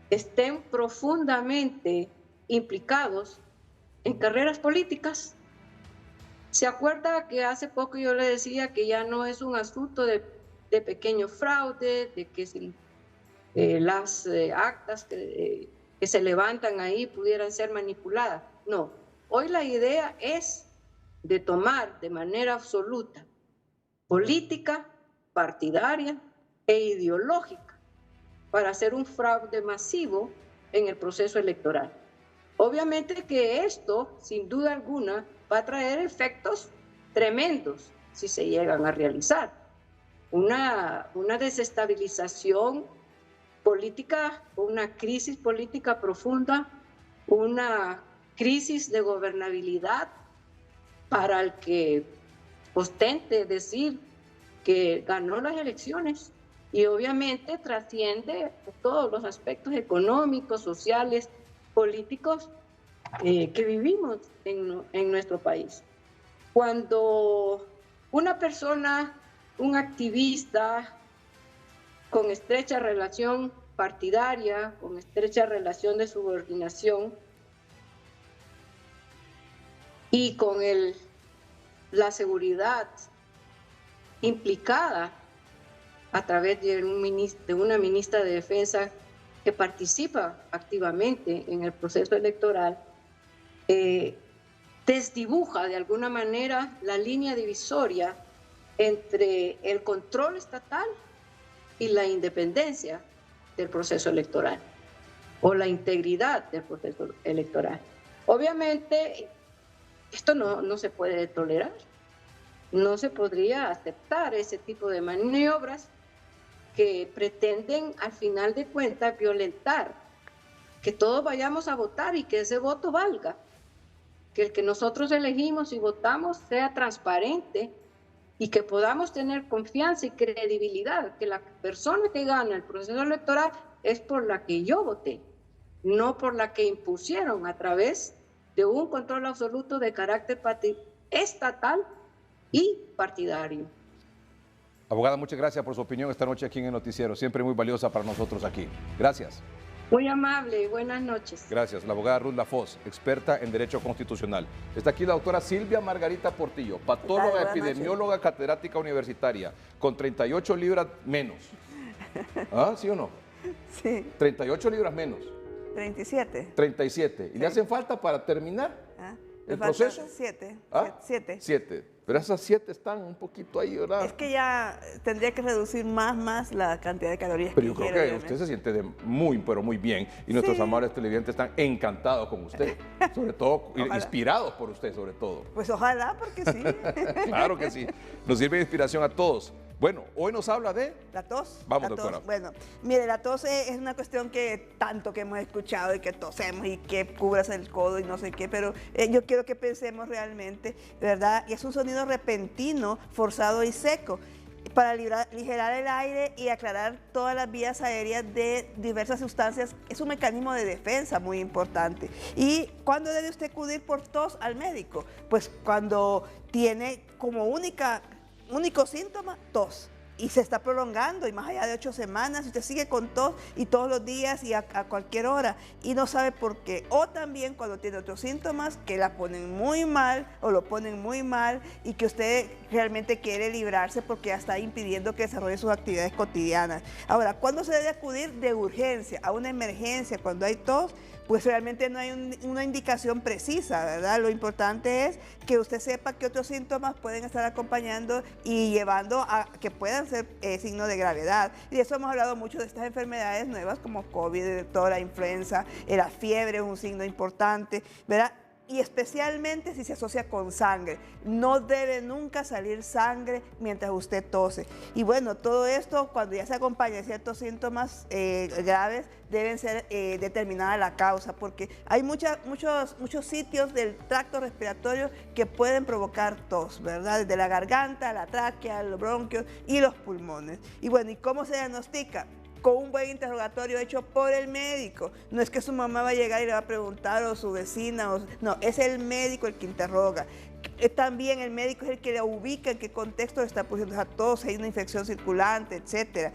estén profundamente implicados en carreras políticas? ¿Se acuerda que hace poco yo le decía que ya no es un asunto de pequeño fraude, de que las actas que se levantan ahí pudieran ser manipuladas? No, hoy la idea es de tomar de manera absoluta política, partidaria e ideológica para hacer un fraude masivo en el proceso electoral. Obviamente que esto, sin duda alguna, va a traer efectos tremendos si se llegan a realizar. Una desestabilización política, una crisis política profunda, una crisis de gobernabilidad para el que ostente decir que ganó las elecciones, y obviamente trasciende todos los aspectos económicos, sociales, políticos que vivimos en nuestro país. Cuando una persona, un activista con estrecha relación partidaria, con estrecha relación de subordinación y con la seguridad implicada a través de una ministra de Defensa que participa activamente en el proceso electoral, desdibuja de alguna manera la línea divisoria entre el control estatal y la independencia del proceso electoral o la integridad del proceso electoral. Obviamente, esto no se puede tolerar. No se podría aceptar ese tipo de maniobras que pretenden, al final de cuentas, violentar que todos vayamos a votar y que ese voto valga, que el que nosotros elegimos y votamos sea transparente y que podamos tener confianza y credibilidad, que la persona que gana el proceso electoral es por la que yo voté, no por la que impusieron a través de un control absoluto de carácter estatal y partidario. Abogada, muchas gracias por su opinión esta noche aquí en el noticiero, siempre muy valiosa para nosotros aquí. Gracias. Muy amable, buenas noches. Gracias. La abogada Ruth Lafosse, experta en Derecho Constitucional. Está aquí la doctora Silvia Margarita Portillo, patóloga, epidemióloga, catedrática universitaria, con 38 libras menos. ¿Ah, sí o no? Sí. 38 libras menos. 37. 37. ¿Y sí. le hacen falta para terminar el proceso? 7. ¿Ah? 7. 7. Pero esas 7 están un poquito ahí, ¿verdad? Es que ya tendría que reducir más la cantidad de calorías pero yo creo que usted se siente pero muy bien. Y nuestros amables televidentes están encantados con usted. Sobre todo, inspirados por usted, sobre todo. Pues ojalá, porque sí. Claro que sí. Nos sirve de inspiración a todos. Bueno, hoy nos habla de... La tos. Vamos, la doctora. Tos. Bueno, mire, la tos es una cuestión que tanto que hemos escuchado y que tosemos y que cubras el codo y no sé qué, pero yo quiero que pensemos realmente, ¿verdad? Y es un sonido repentino, forzado y seco para aligerar el aire y aclarar todas las vías aéreas de diversas sustancias. Es un mecanismo de defensa muy importante. ¿Y cuándo debe usted acudir por tos al médico? Pues cuando tiene como único síntoma tos. y se está prolongando, y más allá de 8 semanas, usted sigue con tos y todos los días y a cualquier hora y no sabe por qué. O también cuando tiene otros síntomas que la ponen muy mal o lo ponen muy mal y que usted realmente quiere librarse porque ya está impidiendo que desarrolle sus actividades cotidianas. Ahora, ¿cuándo se debe acudir de urgencia a una emergencia cuando hay tos? Pues realmente no hay una indicación precisa, ¿verdad? Lo importante es que usted sepa qué otros síntomas pueden estar acompañando y llevando a que puedan ser signos de gravedad. Y de eso hemos hablado mucho de estas enfermedades nuevas como COVID, toda la influenza, la fiebre es un signo importante, ¿verdad? Y especialmente si se asocia con sangre. No debe nunca salir sangre mientras usted tose. Y bueno, todo esto cuando ya se acompaña de ciertos síntomas graves, deben ser determinada la causa, porque hay muchos sitios del tracto respiratorio que pueden provocar tos, ¿verdad? Desde la garganta, la tráquea, los bronquios y los pulmones. Y bueno, ¿y cómo se diagnostica? Con un buen interrogatorio hecho por el médico. No es que su mamá va a llegar y le va a preguntar, o su vecina, no, es el médico el que interroga. También el médico es el que le ubica en qué contexto está produciendo esa tos, si hay una infección circulante, etcétera.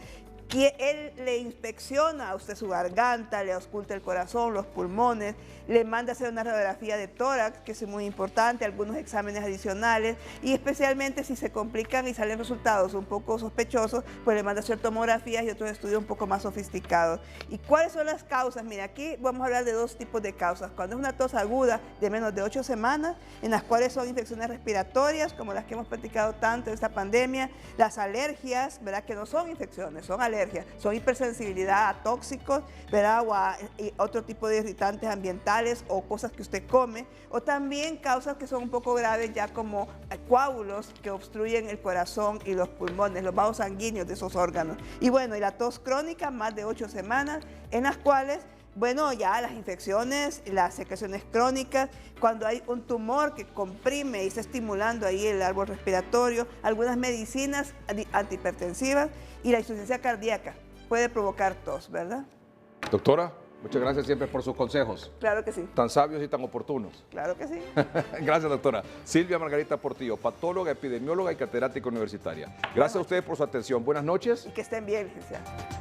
Que él le inspecciona a usted su garganta, le ausculta el corazón, los pulmones, le manda a hacer una radiografía de tórax, que es muy importante, algunos exámenes adicionales, y especialmente si se complican y salen resultados un poco sospechosos, pues le manda a hacer tomografías y otros estudios un poco más sofisticados. ¿Y cuáles son las causas? Mira, aquí vamos a hablar de 2 tipos de causas. Cuando es una tos aguda de menos de 8 semanas, en las cuales son infecciones respiratorias, como las que hemos platicado tanto en esta pandemia, las alergias, ¿verdad? Que no son infecciones, son alergias. Son hipersensibilidad a tóxicos, ¿verdad? O a otro tipo de irritantes ambientales o cosas que usted come, o también causas que son un poco graves ya como coágulos que obstruyen el corazón y los pulmones, los vasos sanguíneos de esos órganos. Y bueno, y la tos crónica, más de 8 semanas, en las cuales bueno, ya las infecciones, las secreciones crónicas, cuando hay un tumor que comprime y está estimulando ahí el árbol respiratorio, algunas medicinas antihipertensivas y la insuficiencia cardíaca puede provocar tos, ¿verdad? Doctora, muchas gracias siempre por sus consejos. Claro que sí. Tan sabios y tan oportunos. Claro que sí. Gracias, doctora. Silvia Margarita Portillo, patóloga, epidemióloga y catedrática universitaria. Gracias a ustedes por su atención. Buenas noches. Y que estén bien, licenciada.